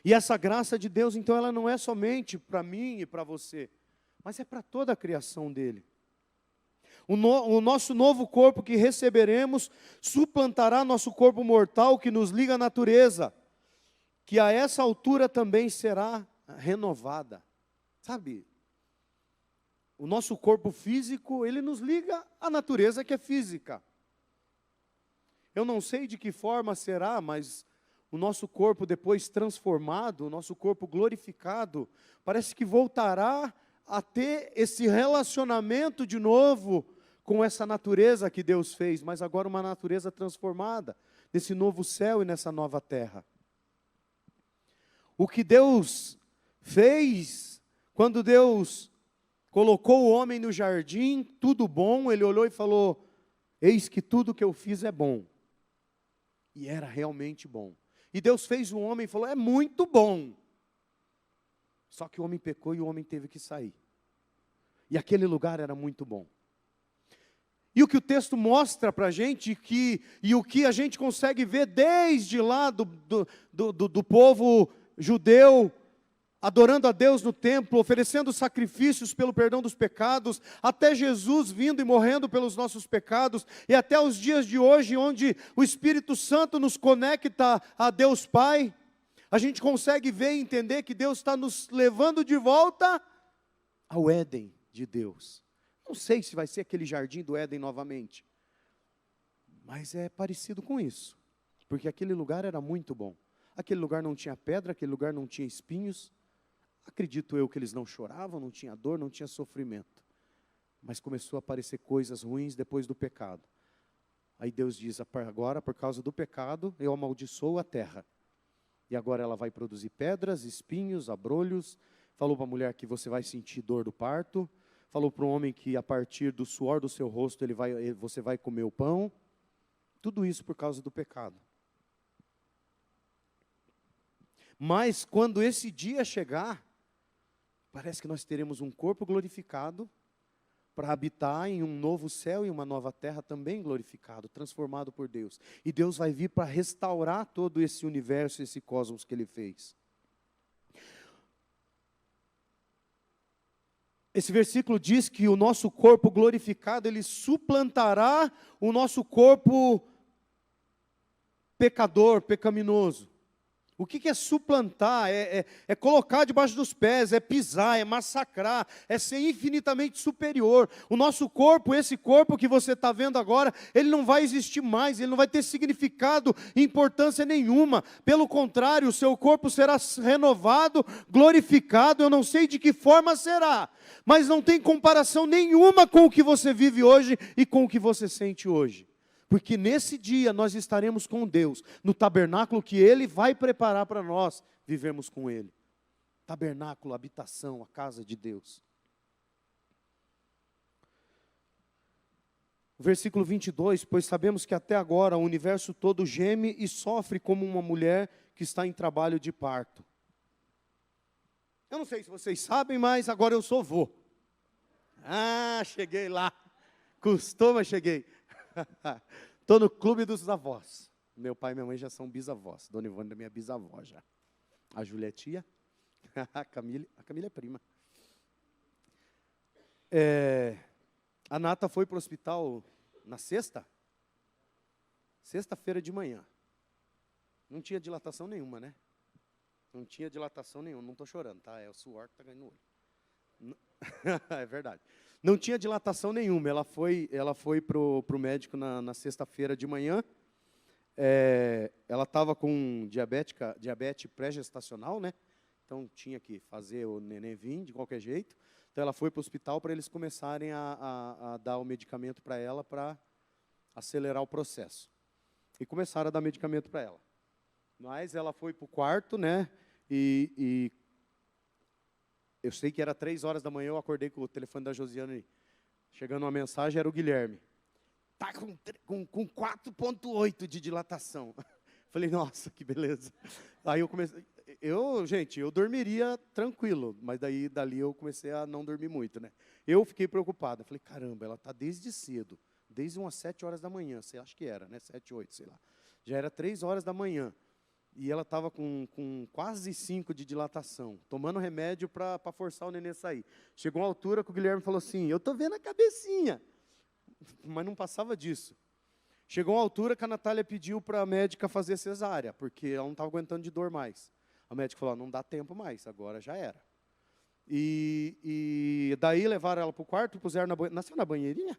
E essa graça de Deus, então, ela não é somente para mim e para você, mas é para toda a criação dele. O nosso novo corpo que receberemos suplantará nosso corpo mortal que nos liga à natureza, que a essa altura também será renovada. Sabe, o nosso corpo físico, ele nos liga à natureza que é física. Eu não sei de que forma será, mas o nosso corpo depois transformado, o nosso corpo glorificado, parece que voltará a ter esse relacionamento de novo com essa natureza que Deus fez, mas agora uma natureza transformada, nesse novo céu e nessa nova terra. O que Deus fez, quando Deus colocou o homem no jardim, tudo bom, ele olhou e falou, eis que tudo que eu fiz é bom. E era realmente bom. E Deus fez o homem e falou, é muito bom. Só que o homem pecou e o homem teve que sair. E aquele lugar era muito bom. E o que o texto mostra para a gente, e o que a gente consegue ver desde lá do povo judeu, adorando a Deus no templo, oferecendo sacrifícios pelo perdão dos pecados, até Jesus vindo e morrendo pelos nossos pecados, e até os dias de hoje, onde o Espírito Santo nos conecta a Deus Pai, a gente consegue ver e entender que Deus está nos levando de volta ao Éden de Deus. Não sei se vai ser aquele jardim do Éden novamente, mas é parecido com isso, porque aquele lugar era muito bom. Aquele lugar não tinha pedra, aquele lugar não tinha espinhos. Acredito eu que eles não choravam, não tinha dor, não tinha sofrimento. Mas começou a aparecer coisas ruins depois do pecado. Aí Deus diz, agora por causa do pecado, eu amaldiçoo a terra. E agora ela vai produzir pedras, espinhos, abrolhos. Falou para a mulher que você vai sentir dor do parto. Falou para o homem que a partir do suor do seu rosto você vai comer o pão. Tudo isso por causa do pecado. Mas quando esse dia chegar, parece que nós teremos um corpo glorificado para habitar em um novo céu e uma nova terra também glorificado, transformado por Deus. E Deus vai vir para restaurar todo esse universo, esse cosmos que Ele fez. esse versículo diz que o nosso corpo glorificado, ele suplantará o nosso corpo pecador, pecaminoso. O que é suplantar? É colocar debaixo dos pés, é pisar, é massacrar, é ser infinitamente superior. O nosso corpo, esse corpo que você está vendo agora, ele não vai existir mais, ele não vai ter significado e importância nenhuma. Pelo contrário, o seu corpo será renovado, glorificado, eu não sei de que forma será, mas não tem comparação nenhuma com o que você vive hoje e com o que você sente hoje. Porque nesse dia nós estaremos com Deus, no tabernáculo que Ele vai preparar para nós vivermos com Ele. Tabernáculo, habitação, a casa de Deus. Versículo 22, pois sabemos que até agora o universo todo geme e sofre como uma mulher que está em trabalho de parto. Eu não sei se vocês sabem, mas agora eu sou vô. Ah, cheguei lá. Custou, mas cheguei. Estou no clube dos avós. Meu pai e minha mãe já são bisavós. Dona Ivone é minha bisavó já. A Júlia é tia. A Camila é prima. A Nata foi para o hospital na sexta-feira de manhã. Não tinha dilatação nenhuma, né? Não tinha dilatação nenhuma. Não estou chorando, tá? É o suor que está caindo no olho. É verdade. Não tinha dilatação nenhuma. Ela foi para o médico na sexta-feira de manhã. Ela estava com diabetes pré-gestacional, né? Então tinha que fazer o neném vir de qualquer jeito. Então ela foi para o hospital para eles começarem a dar o medicamento para ela para acelerar o processo. E começaram a dar medicamento para ela. Mas ela foi para o quarto, né? E eu sei que era 3 horas da manhã, eu acordei com o telefone da Josiane, chegando uma mensagem, era o Guilherme. Está com 4,8 de dilatação. Falei, nossa, que beleza. Aí eu comecei, eu dormiria tranquilo, mas dali eu comecei a não dormir muito, né? Eu fiquei preocupado, falei, caramba, ela está desde cedo, desde umas 7 horas da manhã, acho que era, né? 7, 8, sei lá. Já era 3 horas da manhã. E ela estava com quase 5 de dilatação, tomando remédio para forçar o neném a sair. Chegou uma altura que o Guilherme falou assim, eu estou vendo a cabecinha. Mas não passava disso. Chegou uma altura que a Natália pediu para a médica fazer cesárea, porque ela não estava aguentando de dor mais. A médica falou, não dá tempo mais, agora já era. E daí levaram ela para o quarto, puseram na banheirinha. Nasceu na banheirinha?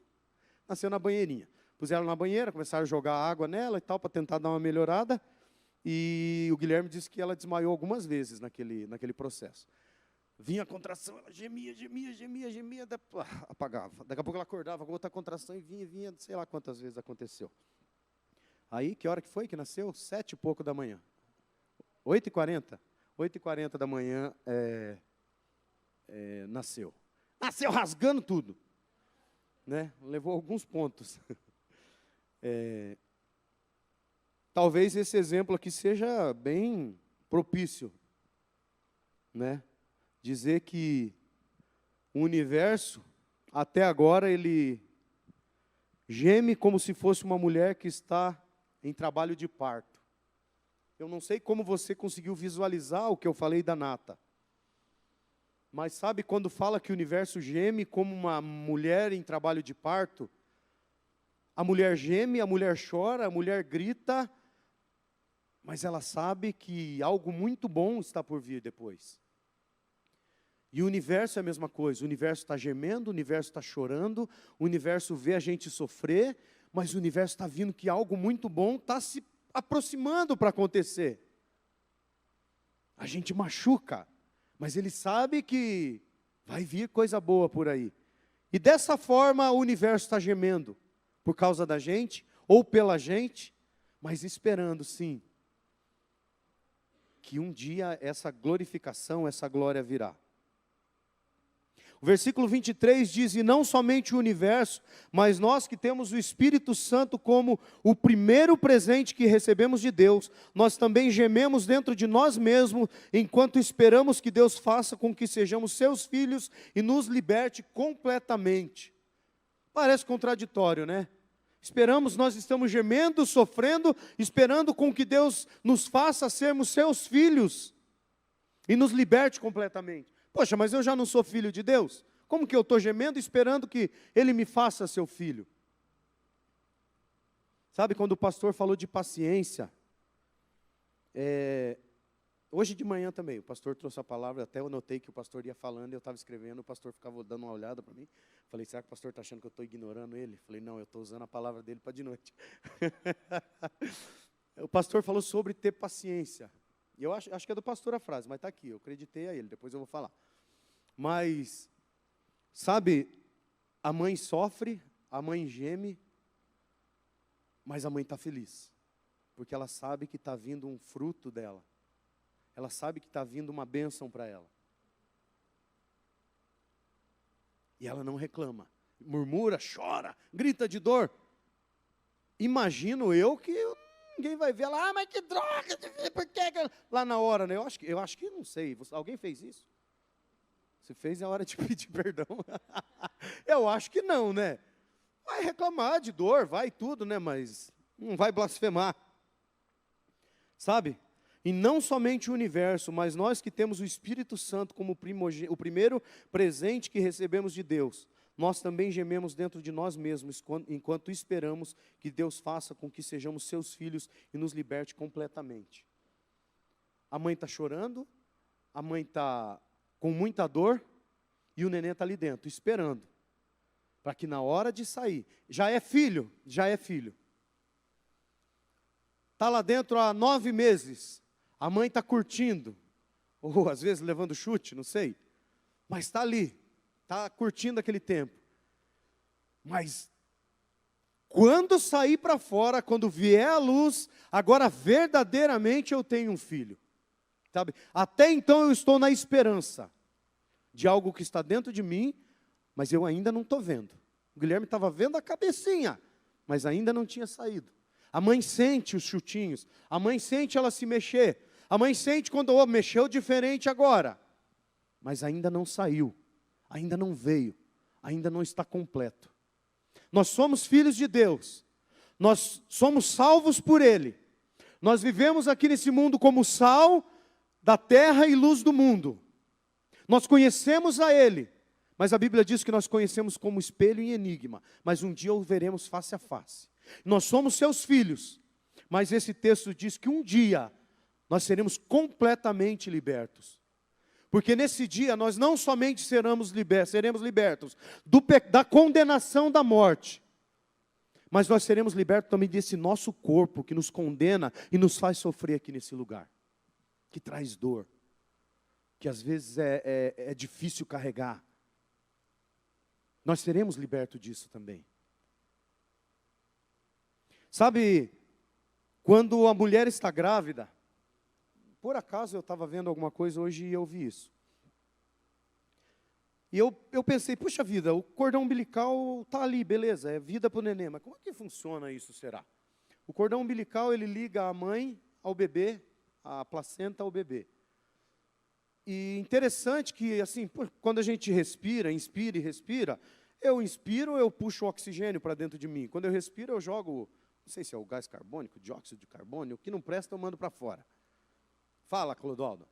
Nasceu na banheirinha. Puseram na banheira, começaram a jogar água nela e tal, para tentar dar uma melhorada. E o Guilherme disse que ela desmaiou algumas vezes naquele processo. Vinha a contração, ela gemia, apagava. Daqui a pouco ela acordava com outra contração e vinha, sei lá quantas vezes aconteceu. Aí, que hora que foi que nasceu? 7 e pouco da manhã. 8h40? 8h40 da manhã nasceu. Nasceu rasgando tudo. Né? Levou alguns pontos. Talvez esse exemplo aqui seja bem propício, né? Dizer que o universo, até agora, ele geme como se fosse uma mulher que está em trabalho de parto. Eu não sei como você conseguiu visualizar o que eu falei da Nata. Mas sabe quando fala que o universo geme como uma mulher em trabalho de parto? A mulher geme, a mulher chora, a mulher grita, mas ela sabe que algo muito bom está por vir depois. E o universo é a mesma coisa, o universo está gemendo, o universo está chorando, o universo vê a gente sofrer, mas o universo está vindo que algo muito bom está se aproximando para acontecer. A gente machuca, mas ele sabe que vai vir coisa boa por aí. E dessa forma o universo está gemendo, por causa da gente, ou pela gente, mas esperando sim, que um dia essa glorificação, essa glória virá. O versículo 23 diz, e não somente o universo, mas nós que temos o Espírito Santo como o primeiro presente que recebemos de Deus, nós também gememos dentro de nós mesmos, enquanto esperamos que Deus faça com que sejamos seus filhos e nos liberte completamente. Parece contraditório, né? Esperamos, nós estamos gemendo, sofrendo, esperando com que Deus nos faça sermos seus filhos e nos liberte completamente. Poxa, mas eu já não sou filho de Deus? Como que eu estou gemendo esperando que Ele me faça seu filho? Sabe, quando o pastor falou de paciência, hoje de manhã também, o pastor trouxe a palavra, até eu notei que o pastor ia falando, eu estava escrevendo, o pastor ficava dando uma olhada para mim. Falei, será que o pastor está achando que eu estou ignorando ele? Falei, não, eu estou usando a palavra dele para de noite. O pastor falou sobre ter paciência. E eu acho que é do pastor a frase, mas está aqui, eu acreditei a ele, depois eu vou falar. Mas, sabe, a mãe sofre, a mãe geme, mas a mãe está feliz. Porque ela sabe que está vindo um fruto dela. Ela sabe que está vindo uma bênção para ela. E ela não reclama. Murmura, chora, grita de dor. Imagino eu que ninguém vai ver ela, mas que droga, por que? Lá na hora, né? Eu acho que não sei. Alguém fez isso? Se fez, é hora de pedir perdão. Eu acho que não, né? Vai reclamar de dor, vai tudo, né? Mas não vai blasfemar. Sabe? E não somente o universo, mas nós que temos o Espírito Santo como o primeiro presente que recebemos de Deus, nós também gememos dentro de nós mesmos, enquanto esperamos que Deus faça com que sejamos seus filhos e nos liberte completamente. A mãe está chorando, a mãe está com muita dor, e o neném está ali dentro, esperando, para que na hora de sair, já é filho. Está lá dentro há 9 meses, a mãe está curtindo, ou às vezes levando chute, não sei, mas está ali, está curtindo aquele tempo. Mas quando sair para fora, quando vier a luz, agora verdadeiramente eu tenho um filho. Sabe? Até então eu estou na esperança de algo que está dentro de mim, mas eu ainda não estou vendo. O Guilherme estava vendo a cabecinha, mas ainda não tinha saído. A mãe sente os chutinhos, a mãe sente ela se mexer, a mãe sente quando mexeu diferente agora, mas ainda não saiu, ainda não veio, ainda não está completo. Nós somos filhos de Deus, nós somos salvos por Ele, nós vivemos aqui nesse mundo como sal da terra e luz do mundo. Nós conhecemos a Ele, mas a Bíblia diz que nós conhecemos como espelho e enigma, mas um dia o veremos face a face. Nós somos seus filhos, mas esse texto diz que um dia nós seremos completamente libertos. Porque nesse dia nós não somente seremos libertos da condenação da morte, mas nós seremos libertos também desse nosso corpo que nos condena e nos faz sofrer aqui nesse lugar, que traz dor, que às vezes é difícil carregar. Nós seremos libertos disso também. Sabe, quando a mulher está grávida, por acaso eu estava vendo alguma coisa hoje e eu vi isso. E eu pensei, puxa vida, o cordão umbilical está ali, beleza, é vida para o neném, mas como é que funciona isso, será? O cordão umbilical, ele liga a mãe ao bebê, a placenta ao bebê. E interessante que, assim, quando a gente respira, inspira e respira, eu inspiro, eu puxo o oxigênio para dentro de mim. Quando eu respiro, eu jogo, não sei se é o gás carbônico, dióxido de carbono, o que não presta eu mando para fora. Fala, Clodoaldo.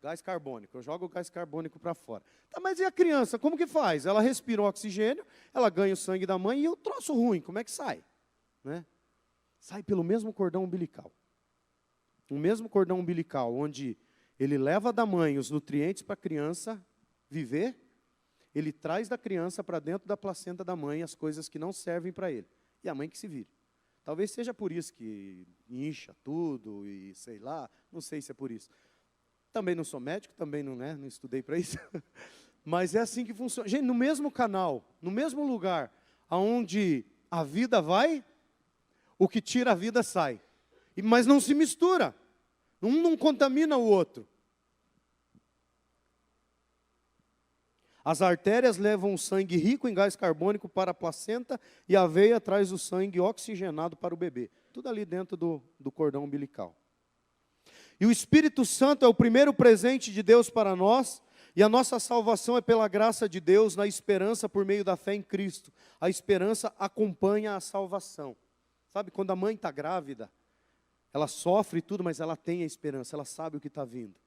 Gás carbônico, eu jogo o gás carbônico para fora. Tá, mas e a criança, como que faz? Ela respira o oxigênio, ela ganha o sangue da mãe e o troço ruim, como é que sai? Né? Sai pelo mesmo cordão umbilical. O mesmo cordão umbilical, onde ele leva da mãe os nutrientes para a criança viver, ele traz da criança para dentro da placenta da mãe as coisas que não servem para ele. E a mãe que se vire. Talvez seja por isso que incha tudo e sei lá, não sei se é por isso. Também não sou médico, também não estudei para isso. Mas é assim que funciona. Gente, no mesmo canal, no mesmo lugar, aonde a vida vai, o que tira a vida sai. Mas não se mistura. Um não contamina o outro. As artérias levam o sangue rico em gás carbônico para a placenta e a veia traz o sangue oxigenado para o bebê. Tudo ali dentro do cordão umbilical. E o Espírito Santo é o primeiro presente de Deus para nós, e a nossa salvação é pela graça de Deus, na esperança por meio da fé em Cristo. A esperança acompanha a salvação. Sabe, quando a mãe está grávida, ela sofre tudo, mas ela tem a esperança, ela sabe o que está vindo.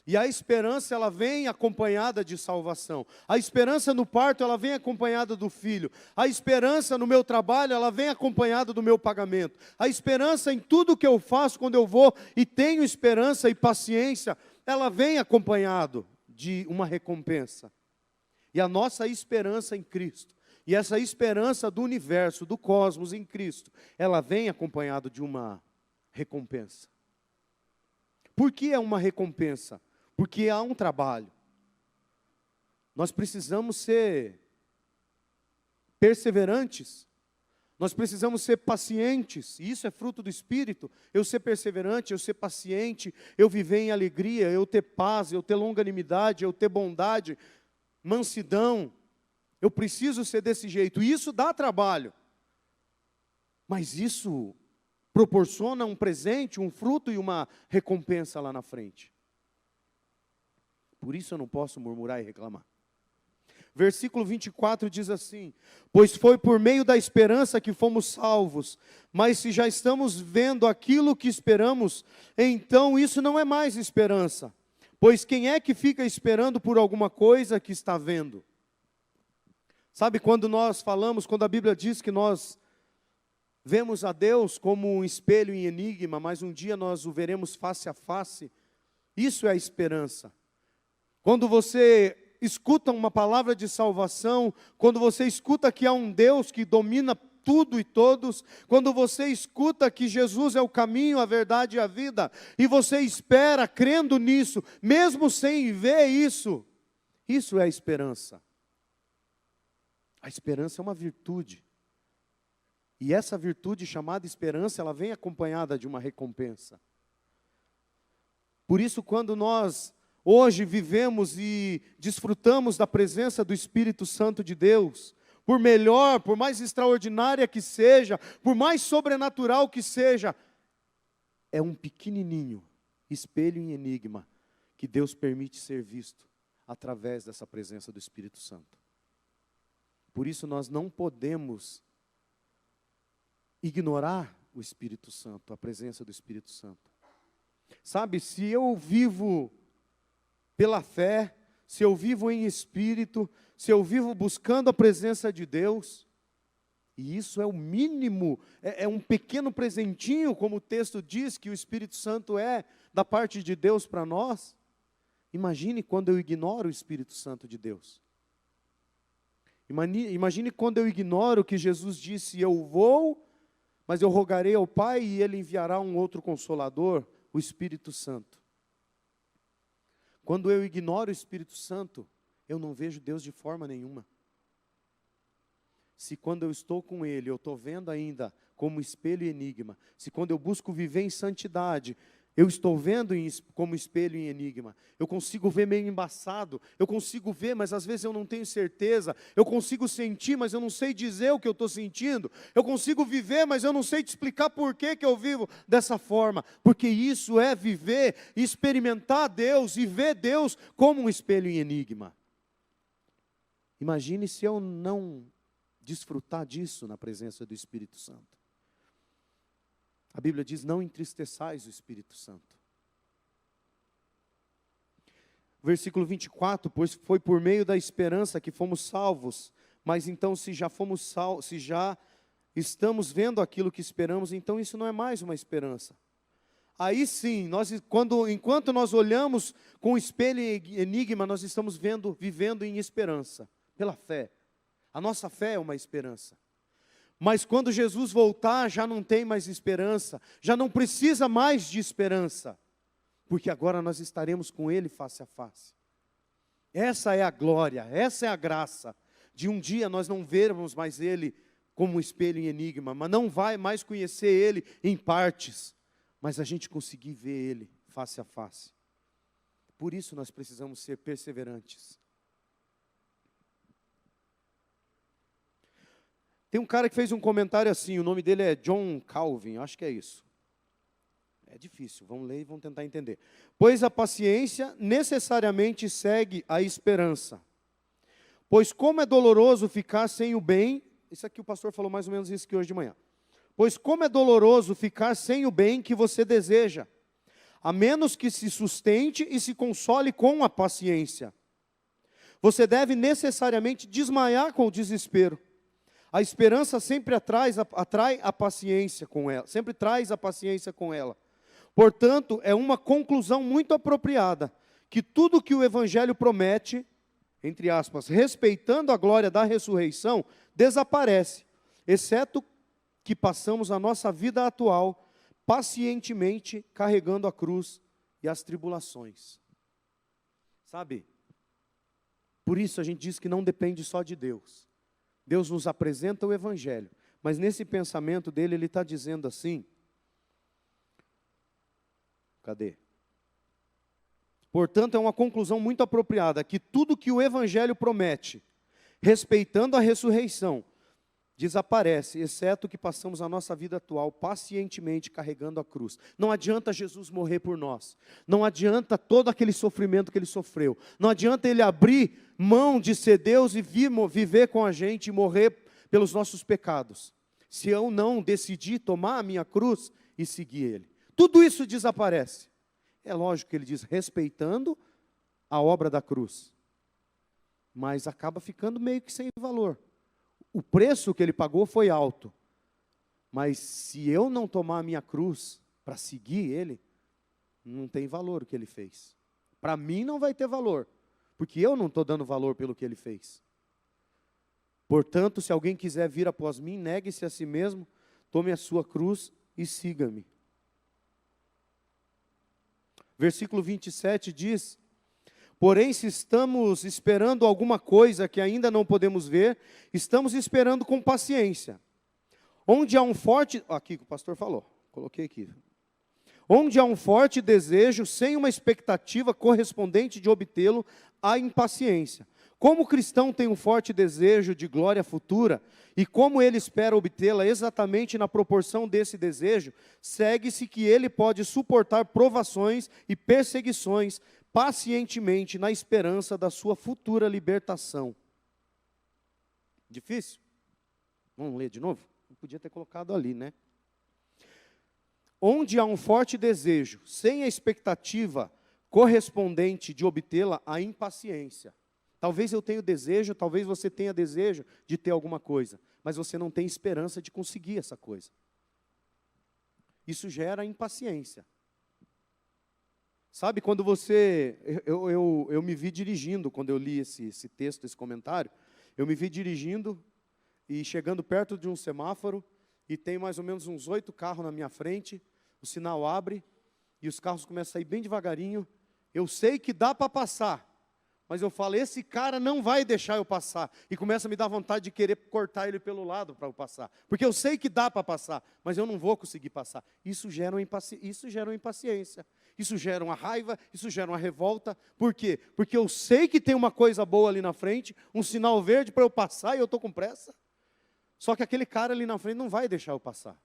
E a esperança, ela vem acompanhada de salvação. A esperança no parto, ela vem acompanhada do filho. A esperança no meu trabalho, ela vem acompanhada do meu pagamento. A esperança em tudo que eu faço, quando eu vou e tenho esperança e paciência, ela vem acompanhado de uma recompensa. E a nossa esperança em Cristo, e essa esperança do universo, do cosmos em Cristo, ela vem acompanhada de uma recompensa. Por que é uma recompensa? Porque há um trabalho. Nós precisamos ser perseverantes. Nós precisamos ser pacientes. E isso é fruto do Espírito. Eu ser perseverante, eu ser paciente, eu viver em alegria, eu ter paz, eu ter longanimidade, eu ter bondade, mansidão. Eu preciso ser desse jeito. E isso dá trabalho. Mas isso proporciona um presente, um fruto e uma recompensa lá na frente. Por isso eu não posso murmurar e reclamar. Versículo 24 diz assim: pois foi por meio da esperança que fomos salvos, mas se já estamos vendo aquilo que esperamos, então isso não é mais esperança. Pois quem é que fica esperando por alguma coisa que está vendo? Sabe, quando nós falamos, quando a Bíblia diz que nós vemos a Deus como um espelho em enigma, mas um dia nós o veremos face a face, isso é a esperança. Quando você escuta uma palavra de salvação, quando você escuta que há um Deus que domina tudo e todos, quando você escuta que Jesus é o caminho, a verdade e a vida, e você espera crendo nisso, mesmo sem ver isso, isso é a esperança. A esperança é uma virtude. E essa virtude chamada esperança, ela vem acompanhada de uma recompensa. Por isso, quando nós hoje vivemos e desfrutamos da presença do Espírito Santo de Deus, por melhor, por mais extraordinária que seja, por mais sobrenatural que seja, é um pequenininho espelho em enigma que Deus permite ser visto através dessa presença do Espírito Santo. Por isso nós não podemos ignorar o Espírito Santo, a presença do Espírito Santo. Sabe, se eu vivo pela fé, se eu vivo em espírito, se eu vivo buscando a presença de Deus, e isso é o mínimo, é um pequeno presentinho, como o texto diz que o Espírito Santo é da parte de Deus para nós. Imagine quando eu ignoro o Espírito Santo de Deus. Imagine quando eu ignoro que Jesus disse: eu vou, mas eu rogarei ao Pai e Ele enviará um outro Consolador, o Espírito Santo. Quando eu ignoro o Espírito Santo, eu não vejo Deus de forma nenhuma. Se quando eu estou com Ele, eu estou vendo ainda como espelho e enigma, se quando eu busco viver em santidade, eu estou vendo como espelho e enigma, eu consigo ver meio embaçado, eu consigo ver, mas às vezes eu não tenho certeza, eu consigo sentir, mas eu não sei dizer o que eu estou sentindo, eu consigo viver, mas eu não sei te explicar por que eu vivo dessa forma, porque isso é viver, experimentar Deus e ver Deus como um espelho e enigma. Imagine se eu não desfrutar disso na presença do Espírito Santo. A Bíblia diz: não entristeçais o Espírito Santo. Versículo 24, pois foi por meio da esperança que fomos salvos, mas então se já fomos salvos, se já estamos vendo aquilo que esperamos, então isso não é mais uma esperança. Aí sim, enquanto nós olhamos com o espelho e enigma, nós estamos vivendo em esperança, pela fé. A nossa fé é uma esperança. Mas quando Jesus voltar, já não tem mais esperança, já não precisa mais de esperança, porque agora nós estaremos com Ele face a face. Essa é a glória, essa é a graça, de um dia nós não vermos mais Ele como um espelho em enigma, mas não vai mais conhecer Ele em partes, mas a gente conseguir ver Ele face a face. Por isso nós precisamos ser perseverantes. Tem um cara que fez um comentário assim, o nome dele é John Calvin, acho que é isso. É difícil, vamos ler e vamos tentar entender. Pois a paciência necessariamente segue a esperança. Pois como é doloroso ficar sem o bem, isso aqui o pastor falou mais ou menos isso aqui hoje de manhã. Pois como é doloroso ficar sem o bem que você deseja. a menos que se sustente e se console com a paciência. Você deve necessariamente desmaiar com o desespero. A esperança sempre atrai a paciência com ela, sempre traz a paciência com ela. Portanto, é uma conclusão muito apropriada, que tudo que o Evangelho promete, entre aspas, respeitando a glória da ressurreição, desaparece, exceto que passamos a nossa vida atual pacientemente carregando a cruz e as tribulações. Sabe? Por isso a gente diz que não depende só de Deus. Deus nos apresenta o Evangelho, mas nesse pensamento dele, ele está dizendo assim, cadê? Portanto, é uma conclusão muito apropriada, que tudo que o Evangelho promete, respeitando a ressurreição, desaparece, exceto que passamos a nossa vida atual pacientemente carregando a cruz. Não adianta Jesus morrer por nós, não adianta todo aquele sofrimento que ele sofreu, não adianta ele abrir mão de ser Deus e viver com a gente e morrer pelos nossos pecados, se eu não decidir tomar a minha cruz e seguir ele. Tudo isso desaparece. É lógico que ele diz, respeitando a obra da cruz, mas acaba ficando meio que sem valor. O preço que ele pagou foi alto, mas se eu não tomar a minha cruz para seguir ele, não tem valor o que ele fez. Para mim não vai ter valor, porque eu não estou dando valor pelo que ele fez. Portanto, se alguém quiser vir após mim, negue-se a si mesmo, tome a sua cruz e siga-me. Versículo 27 diz, porém, se estamos esperando alguma coisa que ainda não podemos ver, estamos esperando com paciência. Onde há um forte... Aqui que o pastor falou, coloquei aqui. Onde há um forte desejo, sem uma expectativa correspondente de obtê-lo, há impaciência. Como o cristão tem um forte desejo de glória futura, e como ele espera obtê-la exatamente na proporção desse desejo, segue-se que ele pode suportar provações e perseguições pacientemente na esperança da sua futura libertação. Difícil? Vamos ler de novo? Eu podia ter colocado ali, né? Onde há um forte desejo, sem a expectativa correspondente de obtê-la, há impaciência. Talvez eu tenha desejo, talvez você tenha desejo de ter alguma coisa, mas você não tem esperança de conseguir essa coisa. Isso gera impaciência. Sabe, quando você... Eu me vi dirigindo, quando eu li esse texto, esse comentário, eu me vi dirigindo e chegando perto de um semáforo, e tem mais ou menos uns 8 carros na minha frente, o sinal abre, e os carros começam a sair bem devagarinho. Eu sei que dá para passar, mas eu falo, esse cara não vai deixar eu passar. E começa a me dar vontade de querer cortar ele pelo lado para eu passar. Porque eu sei que dá para passar, mas eu não vou conseguir passar. Isso gera uma impaciência. Isso gera uma raiva, isso gera uma revolta. Por quê? Porque eu sei que tem uma coisa boa ali na frente, um sinal verde para eu passar e eu estou com pressa. Só que aquele cara ali na frente não vai deixar eu passar.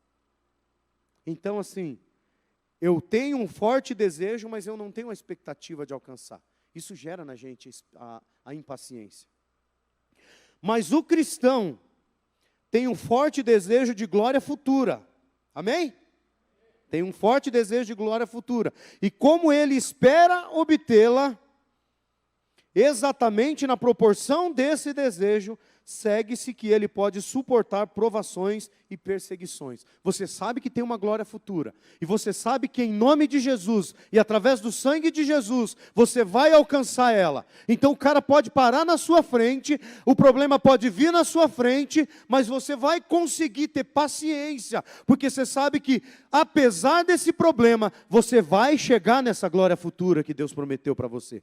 Então, assim, eu tenho um forte desejo, mas eu não tenho a expectativa de alcançar. Isso gera na gente a impaciência. Mas o cristão tem um forte desejo de glória futura. Amém? Tem um forte desejo de glória futura. E como ele espera obtê-la, exatamente na proporção desse desejo, segue-se que ele pode suportar provações e perseguições. Você sabe que tem uma glória futura. E você sabe que em nome de Jesus e através do sangue de Jesus, você vai alcançar ela. Então o cara pode parar na sua frente, o problema pode vir na sua frente, mas você vai conseguir ter paciência, porque você sabe que apesar desse problema, você vai chegar nessa glória futura que Deus prometeu para você.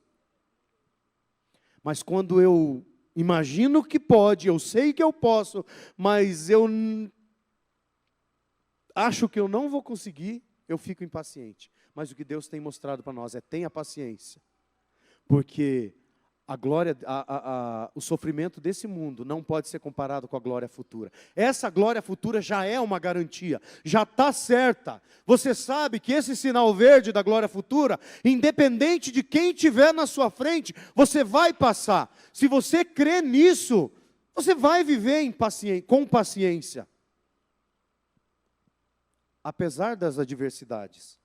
Mas quando eu imagino que pode, eu sei que eu posso, mas eu acho que eu não vou conseguir, eu fico impaciente. Mas o que Deus tem mostrado para nós é tenha paciência. Porque a glória, o sofrimento desse mundo não pode ser comparado com a glória futura. Essa glória futura já é uma garantia, já está certa. Você sabe que esse sinal verde da glória futura, independente de quem estiver na sua frente, você vai passar. Se você crê nisso, você vai viver com paciência. Apesar das adversidades.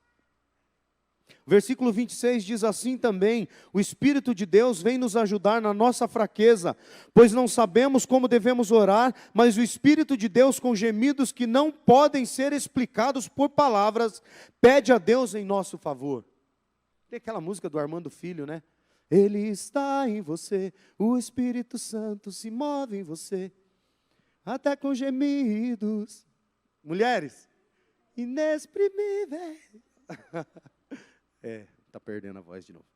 Versículo 26 diz assim também: o Espírito de Deus vem nos ajudar na nossa fraqueza, pois não sabemos como devemos orar, mas o Espírito de Deus, com gemidos que não podem ser explicados por palavras, pede a Deus em nosso favor. Tem aquela música do Armando Filho, né? Ele está em você, o Espírito Santo se move em você, até com gemidos. Mulheres, inexprimíveis. Está perdendo a voz de novo.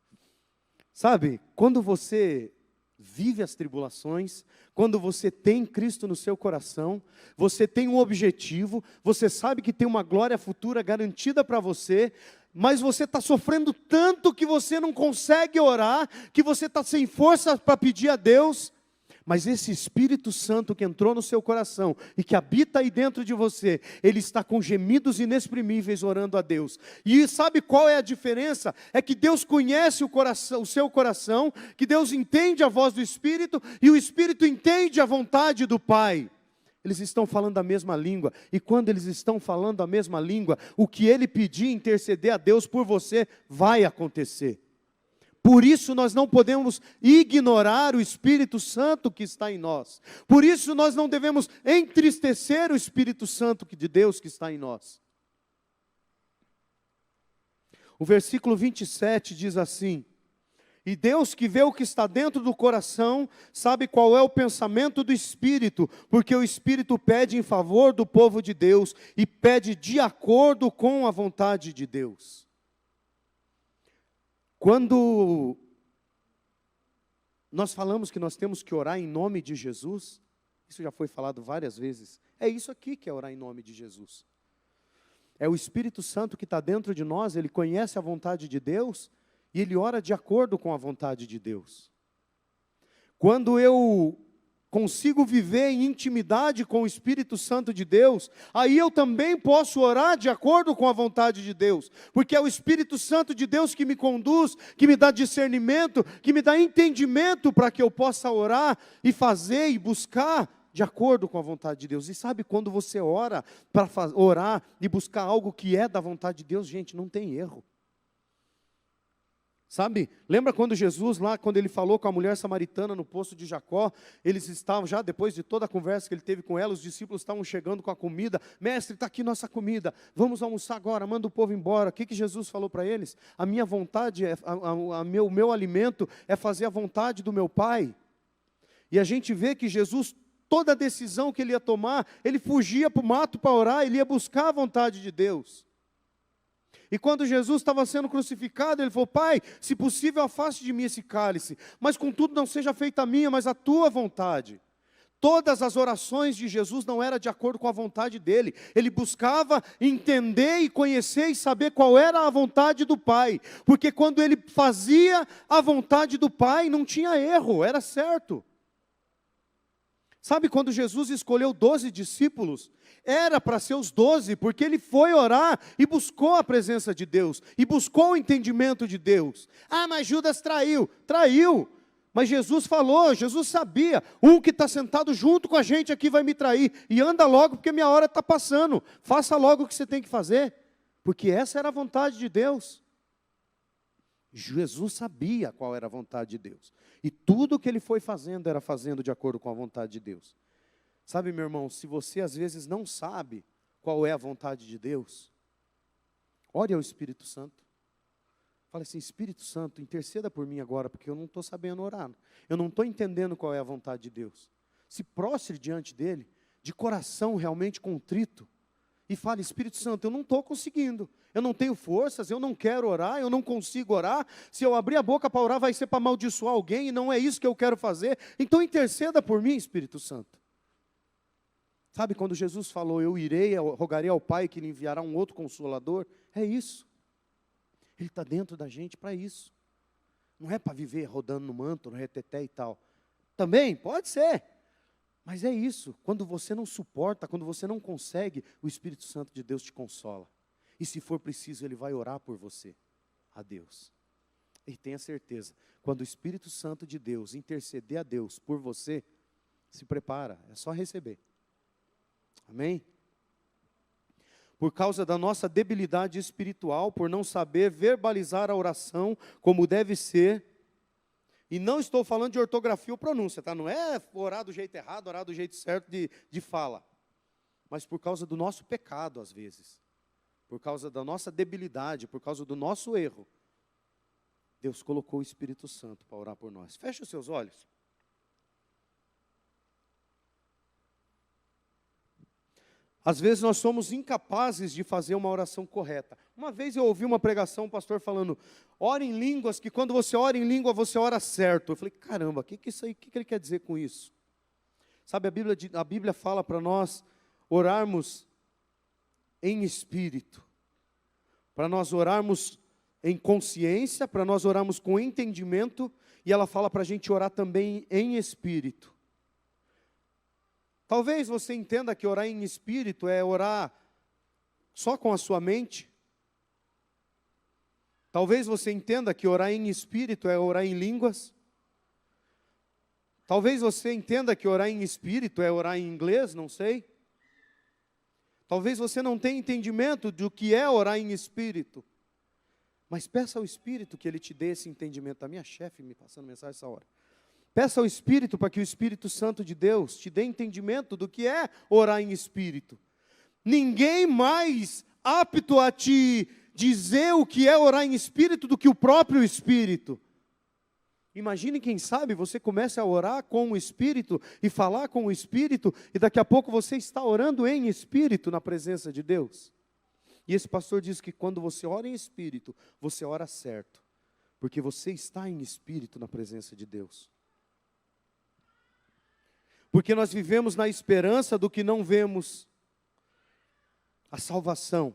Sabe, quando você vive as tribulações, quando você tem Cristo no seu coração, você tem um objetivo, você sabe que tem uma glória futura garantida para você, mas você está sofrendo tanto que você não consegue orar, que você está sem força para pedir a Deus. Mas esse Espírito Santo que entrou no seu coração e que habita aí dentro de você, ele está com gemidos inexprimíveis orando a Deus. E sabe qual é a diferença? É que Deus conhece o seu coração, que Deus entende a voz do Espírito e o Espírito entende a vontade do Pai. Eles estão falando a mesma língua, e quando eles estão falando a mesma língua, o que ele pedir, interceder a Deus por você, vai acontecer. Por isso nós não podemos ignorar o Espírito Santo que está em nós. Por isso nós não devemos entristecer o Espírito Santo de Deus que está em nós. O versículo 27 diz assim: e Deus que vê o que está dentro do coração, sabe qual é o pensamento do Espírito, porque o Espírito pede em favor do povo de Deus, e pede de acordo com a vontade de Deus. Quando nós falamos que nós temos que orar em nome de Jesus, isso já foi falado várias vezes, é isso aqui que é orar em nome de Jesus. É o Espírito Santo que está dentro de nós, ele conhece a vontade de Deus, e ele ora de acordo com a vontade de Deus. Quando eu consigo viver em intimidade com o Espírito Santo de Deus, aí eu também posso orar de acordo com a vontade de Deus, porque é o Espírito Santo de Deus que me conduz, que me dá discernimento, que me dá entendimento para que eu possa orar e fazer e buscar de acordo com a vontade de Deus. E sabe, quando você ora para orar e buscar algo que é da vontade de Deus, gente, não tem erro. Sabe, lembra quando Jesus lá, quando ele falou com a mulher samaritana no poço de Jacó, eles estavam já, depois de toda a conversa que ele teve com ela, os discípulos estavam chegando com a comida, mestre, está aqui nossa comida, vamos almoçar agora, manda o povo embora. O que Jesus falou para eles? A minha vontade, o meu alimento é fazer a vontade do meu Pai. E a gente vê que Jesus, toda decisão que ele ia tomar, ele fugia para o mato para orar, ele ia buscar a vontade de Deus. E quando Jesus estava sendo crucificado, ele falou: Pai, se possível afaste de mim esse cálice, mas contudo não seja feita a minha, mas a tua vontade. Todas as orações de Jesus não eram de acordo com a vontade dele, ele buscava entender e conhecer e saber qual era a vontade do Pai, porque quando ele fazia a vontade do Pai, não tinha erro, era certo. Sabe, quando Jesus escolheu 12 discípulos, era para ser os 12, porque ele foi orar e buscou a presença de Deus, e buscou o entendimento de Deus. Ah, mas Judas traiu, mas Jesus falou, Jesus sabia, um que está sentado junto com a gente aqui vai me trair, e anda logo porque minha hora está passando, faça logo o que você tem que fazer, porque essa era a vontade de Deus. Jesus sabia qual era a vontade de Deus, e tudo o que ele foi fazendo, era fazendo de acordo com a vontade de Deus. Sabe, meu irmão, se você às vezes não sabe qual é a vontade de Deus, ore ao Espírito Santo. Fale assim: Espírito Santo, interceda por mim agora, porque eu não estou sabendo orar. Eu não estou entendendo qual é a vontade de Deus. Se prostre diante dele, de coração realmente contrito, e fale: Espírito Santo, eu não estou conseguindo. Eu não tenho forças, eu não quero orar, eu não consigo orar. Se eu abrir a boca para orar, vai ser para amaldiçoar alguém, e não é isso que eu quero fazer. Então interceda por mim, Espírito Santo. Sabe, quando Jesus falou: eu rogarei ao Pai que lhe enviará um outro Consolador, é isso. Ele está dentro da gente para isso. Não é para viver rodando no manto, no reteté e tal. Também, pode ser. Mas é isso, quando você não suporta, quando você não consegue, o Espírito Santo de Deus te consola. E se for preciso, ele vai orar por você, a Deus. E tenha certeza, quando o Espírito Santo de Deus interceder a Deus por você, se prepara, é só receber. Amém? por causa da nossa debilidade espiritual, por não saber verbalizar a oração como deve ser. E não estou falando de ortografia ou pronúncia, tá? Não é orar do jeito errado, orar do jeito certo de fala. Mas por causa do nosso pecado, às vezes. Por causa da nossa debilidade, por causa do nosso erro. Deus colocou o Espírito Santo para orar por nós. Feche os seus olhos. Às vezes nós somos incapazes de fazer uma oração correta. Uma vez eu ouvi uma pregação, um pastor falando, ora em línguas, que quando você ora em língua, você ora certo. Eu falei, caramba, o que ele quer dizer com isso? Sabe, a Bíblia fala para nós orarmos em espírito, para nós orarmos em consciência, para nós orarmos com entendimento, e ela fala para a gente orar também em espírito. Talvez você entenda que orar em espírito é orar só com a sua mente. Talvez você entenda que orar em espírito é orar em línguas. Talvez você entenda que orar em espírito é orar em inglês, não sei. Talvez você não tenha entendimento do que é orar em espírito. Mas peça ao Espírito que Ele te dê esse entendimento. A minha chefe me passando mensagem essa hora. Peça ao Espírito para que o Espírito Santo de Deus te dê entendimento do que é orar em espírito. Ninguém mais apto a te dizer o que é orar em espírito do que o próprio Espírito. Imagine, quem sabe, você comece a orar com o Espírito e falar com o Espírito, e daqui a pouco você está orando em espírito na presença de Deus. E esse pastor diz que quando você ora em espírito, você ora certo, porque você está em espírito na presença de Deus. Porque nós vivemos na esperança do que não vemos, a salvação.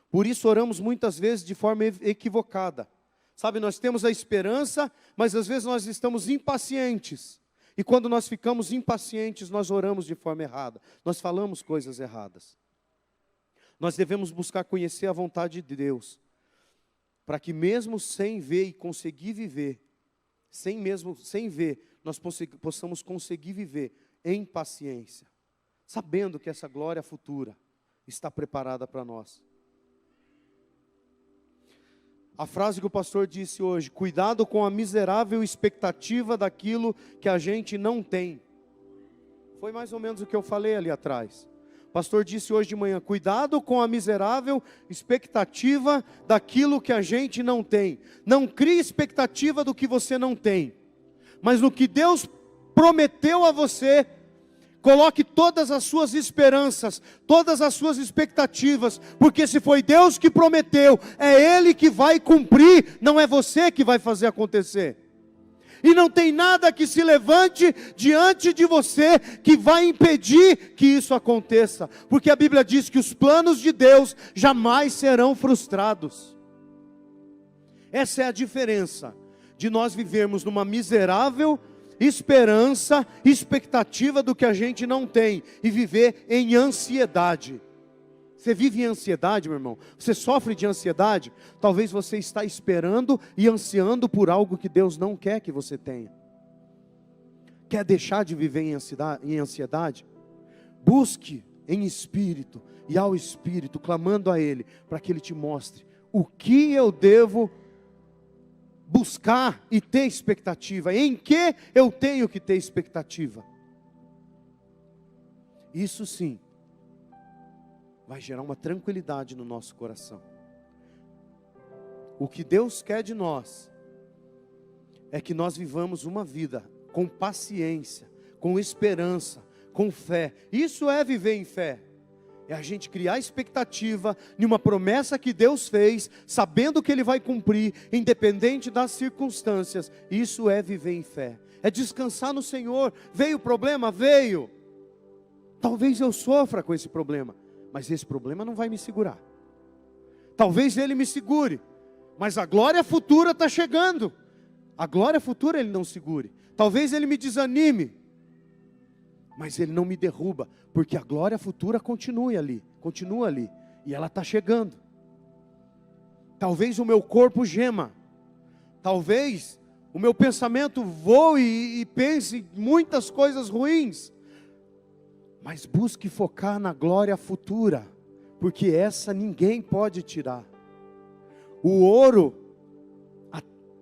Por isso oramos muitas vezes de forma equivocada. Sabe, nós temos a esperança, mas às vezes nós estamos impacientes. E quando nós ficamos impacientes, nós oramos de forma errada. Nós falamos coisas erradas. Nós devemos buscar conhecer a vontade de Deus, para que mesmo sem ver e conseguir viver, sem ver, nós possamos conseguir viver em paciência, sabendo que essa glória futura está preparada para nós. A frase que o pastor disse hoje, cuidado com a miserável expectativa daquilo que a gente não tem. Foi mais ou menos o que eu falei ali atrás. O pastor disse hoje de manhã, cuidado com a miserável expectativa daquilo que a gente não tem. Não crie expectativa do que você não tem, mas no que Deus prometeu a você, coloque todas as suas esperanças, todas as suas expectativas, porque se foi Deus que prometeu, é Ele que vai cumprir, não é você que vai fazer acontecer. E não tem nada que se levante diante de você que vai impedir que isso aconteça, porque a Bíblia diz que os planos de Deus jamais serão frustrados. Essa é a diferença de nós vivermos numa miserável esperança, expectativa do que a gente não tem, e viver em ansiedade. Você vive em ansiedade, meu irmão? Você sofre de ansiedade? Talvez você está esperando e ansiando por algo que Deus não quer que você tenha. Quer deixar de viver em ansiedade? Busque em espírito e ao Espírito, clamando a Ele, para que Ele te mostre o que eu devo buscar e ter expectativa, em que eu tenho que ter expectativa. Isso sim vai gerar uma tranquilidade no nosso coração. O que Deus quer de nós é que nós vivamos uma vida com paciência, com esperança, com fé. Isso é viver em fé. É a gente criar expectativa em uma promessa que Deus fez, sabendo que Ele vai cumprir, independente das circunstâncias. Isso é viver em fé. É descansar no Senhor. Veio o problema? Veio. Talvez eu sofra com esse problema, mas esse problema não vai me segurar. Talvez ele me segure, mas a glória futura está chegando. A glória futura Ele não segure. Talvez ele me desanime, mas Ele não me derruba, porque a glória futura continua ali, e ela está chegando. Talvez o meu corpo gema, talvez o meu pensamento voe e pense muitas coisas ruins, mas busque focar na glória futura, porque essa ninguém pode tirar. O ouro,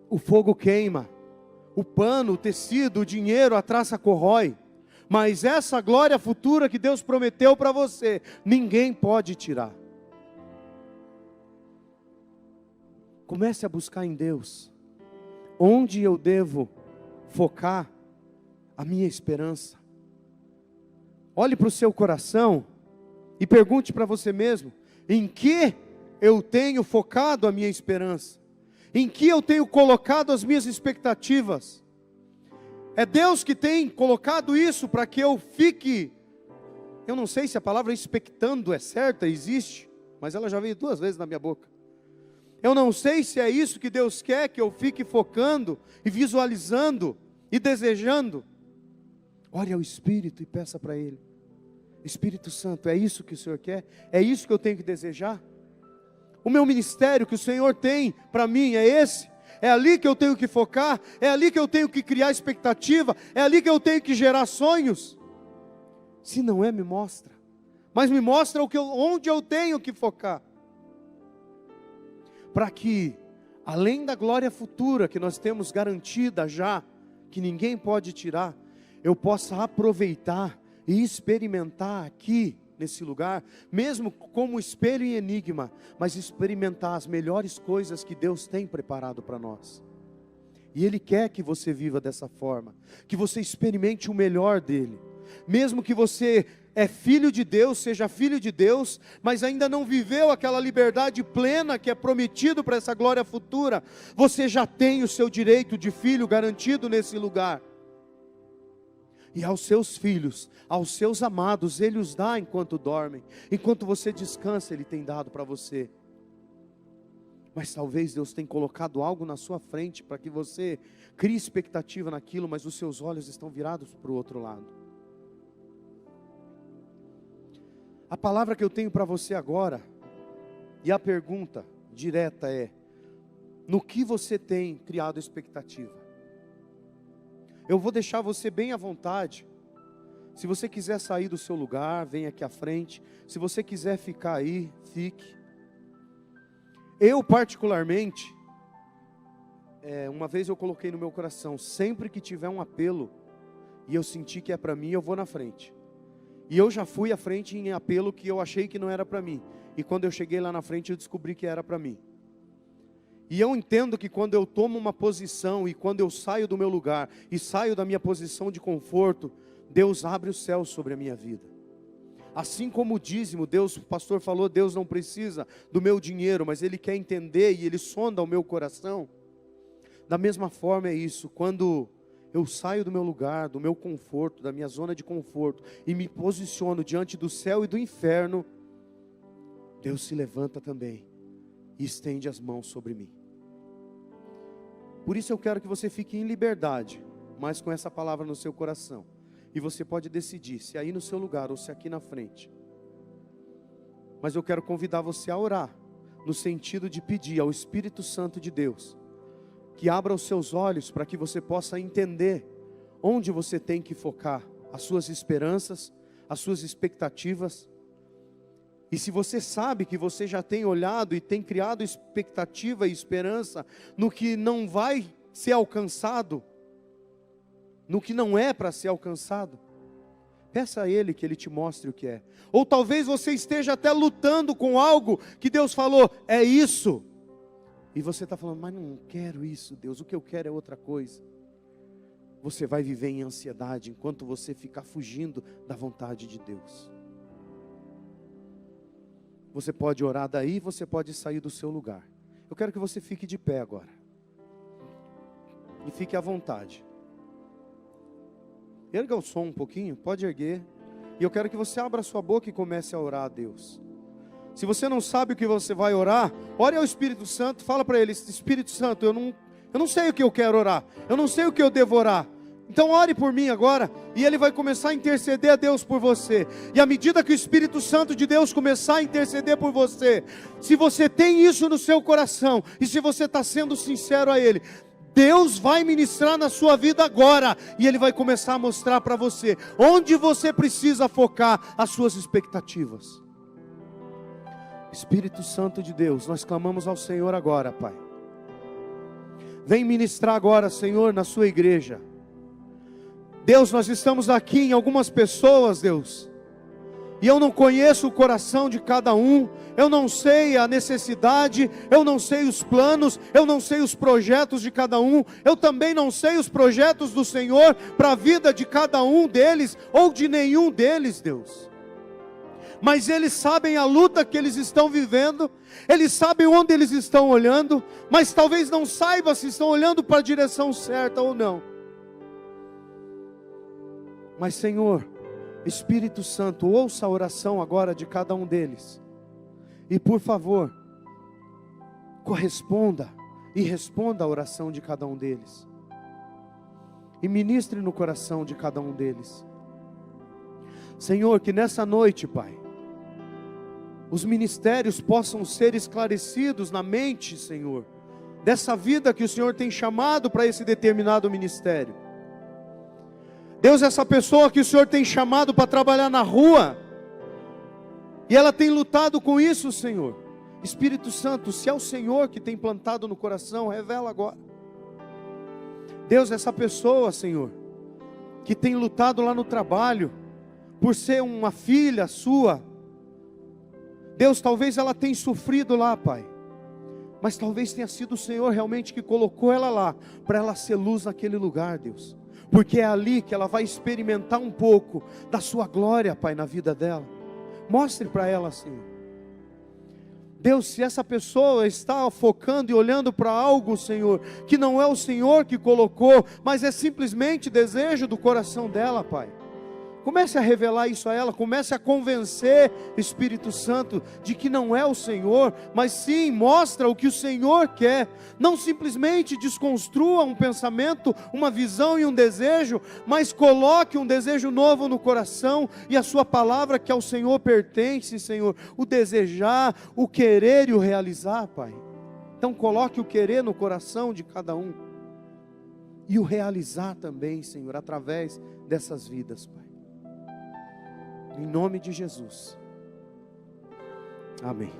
o fogo queima, o pano, o tecido, o dinheiro, a traça corrói, mas essa glória futura que Deus prometeu para você, ninguém pode tirar. Comece a buscar em Deus, onde eu devo focar a minha esperança. Olhe para o seu coração e pergunte para você mesmo: em que eu tenho focado a minha esperança? Em que eu tenho colocado as minhas expectativas? É Deus que tem colocado isso para que eu fique, eu não sei se a palavra expectando é certa, existe, mas ela já veio 2 vezes na minha boca. Eu não sei se é isso que Deus quer que eu fique focando e visualizando e desejando. Ore ao Espírito e peça para Ele: Espírito Santo, é isso que o Senhor quer? É isso que eu tenho que desejar? O meu ministério que o Senhor tem para mim é esse? É ali que eu tenho que focar? É ali que eu tenho que criar expectativa? É ali que eu tenho que gerar sonhos? Se não é, me mostra. Mas me mostra onde eu tenho que focar. Para que, além da glória futura que nós temos garantida já, que ninguém pode tirar, eu possa aproveitar e experimentar aqui, nesse lugar, mesmo como espelho e enigma, mas experimentar as melhores coisas que Deus tem preparado para nós. E Ele quer que você viva dessa forma, que você experimente o melhor dEle, mesmo que você é filho de Deus, seja filho de Deus, mas ainda não viveu aquela liberdade plena que é prometido para essa glória futura, você já tem o seu direito de filho garantido nesse lugar. E aos seus filhos, aos seus amados, Ele os dá enquanto dormem. Enquanto você descansa, Ele tem dado para você. Mas talvez Deus tenha colocado algo na sua frente para que você crie expectativa naquilo, mas os seus olhos estão virados para o outro lado. A palavra que eu tenho para você agora, e a pergunta direta é: no que você tem criado expectativa? Eu vou deixar você bem à vontade. Se você quiser sair do seu lugar, vem aqui à frente. Se você quiser ficar aí, fique. Eu particularmente, uma vez eu coloquei no meu coração: sempre que tiver um apelo, e eu senti que é para mim, eu vou na frente. E eu já fui à frente em apelo que eu achei que não era para mim. E quando eu cheguei lá na frente, eu descobri que era para mim. E eu entendo que quando eu tomo uma posição e quando eu saio do meu lugar e saio da minha posição de conforto, Deus abre o céu sobre a minha vida. Assim como o dízimo, o pastor falou, Deus não precisa do meu dinheiro, mas Ele quer entender e Ele sonda o meu coração. Da mesma forma é isso, quando eu saio do meu lugar, do meu conforto, da minha zona de conforto e me posiciono diante do céu e do inferno, Deus se levanta também e estende as mãos sobre mim. Por isso eu quero que você fique em liberdade, mas com essa palavra no seu coração. E você pode decidir se aí no seu lugar ou se aqui na frente. Mas eu quero convidar você a orar, no sentido de pedir ao Espírito Santo de Deus que abra os seus olhos para que você possa entender onde você tem que focar as suas esperanças, as suas expectativas. E se você sabe que você já tem olhado e tem criado expectativa e esperança no que não vai ser alcançado, no que não é para ser alcançado, peça a Ele que Ele te mostre o que é. Ou talvez você esteja até lutando com algo que Deus falou, é isso. E você está falando, mas não quero isso, Deus, o que eu quero é outra coisa. Você vai viver em ansiedade enquanto você ficar fugindo da vontade de Deus. Você pode orar daí, você pode sair do seu lugar. Eu quero que você fique de pé agora. E fique à vontade. Erga o som um pouquinho, pode erguer. E eu quero que você abra a sua boca e comece a orar a Deus. Se você não sabe o que você vai orar, ore ao Espírito Santo, fala para Ele, Espírito Santo, eu não sei o que eu quero orar, eu não sei o que eu devo orar. Então ore por mim agora, e Ele vai começar a interceder a Deus por você. E à medida que o Espírito Santo de Deus começar a interceder por você, se você tem isso no seu coração, e se você está sendo sincero a Ele, Deus vai ministrar na sua vida agora, e Ele vai começar a mostrar para você, onde você precisa focar as suas expectativas. Espírito Santo de Deus, nós clamamos ao Senhor agora, Pai. Vem ministrar agora, Senhor, na sua igreja. Deus, nós estamos aqui em algumas pessoas, Deus, e eu não conheço o coração de cada um, eu não sei a necessidade, eu não sei os planos, eu não sei os projetos de cada um, eu também não sei os projetos do Senhor para a vida de cada um deles, ou de nenhum deles, Deus. Mas eles sabem a luta que eles estão vivendo, eles sabem onde eles estão olhando, mas talvez não saibam se estão olhando para a direção certa ou não. Mas Senhor, Espírito Santo, ouça a oração agora de cada um deles, e por favor, corresponda e responda a oração de cada um deles, e ministre no coração de cada um deles. Senhor, que nessa noite, Pai, os ministérios possam ser esclarecidos na mente, Senhor, dessa vida que o Senhor tem chamado para esse determinado ministério. Deus, essa pessoa que o Senhor tem chamado para trabalhar na rua, e ela tem lutado com isso, Senhor. Espírito Santo, se é o Senhor que tem plantado no coração, revela agora. Deus, essa pessoa, Senhor, que tem lutado lá no trabalho, por ser uma filha sua, Deus, talvez ela tenha sofrido lá, Pai, mas talvez tenha sido o Senhor realmente que colocou ela lá, para ela ser luz naquele lugar, Deus, porque é ali que ela vai experimentar um pouco da sua glória, Pai, na vida dela. Mostre para ela, Senhor. Deus, se essa pessoa está focando e olhando para algo, Senhor, que não é o Senhor que colocou, mas é simplesmente desejo do coração dela, Pai, comece a revelar isso a ela, comece a convencer, Espírito Santo, de que não é o Senhor, mas sim, mostra o que o Senhor quer. Não simplesmente desconstrua um pensamento, uma visão e um desejo, mas coloque um desejo novo no coração, e a sua palavra que ao Senhor pertence, Senhor, o desejar, o querer e o realizar, Pai. Então coloque o querer no coração de cada um, e o realizar também, Senhor, através dessas vidas, Pai. Em nome de Jesus. Amém.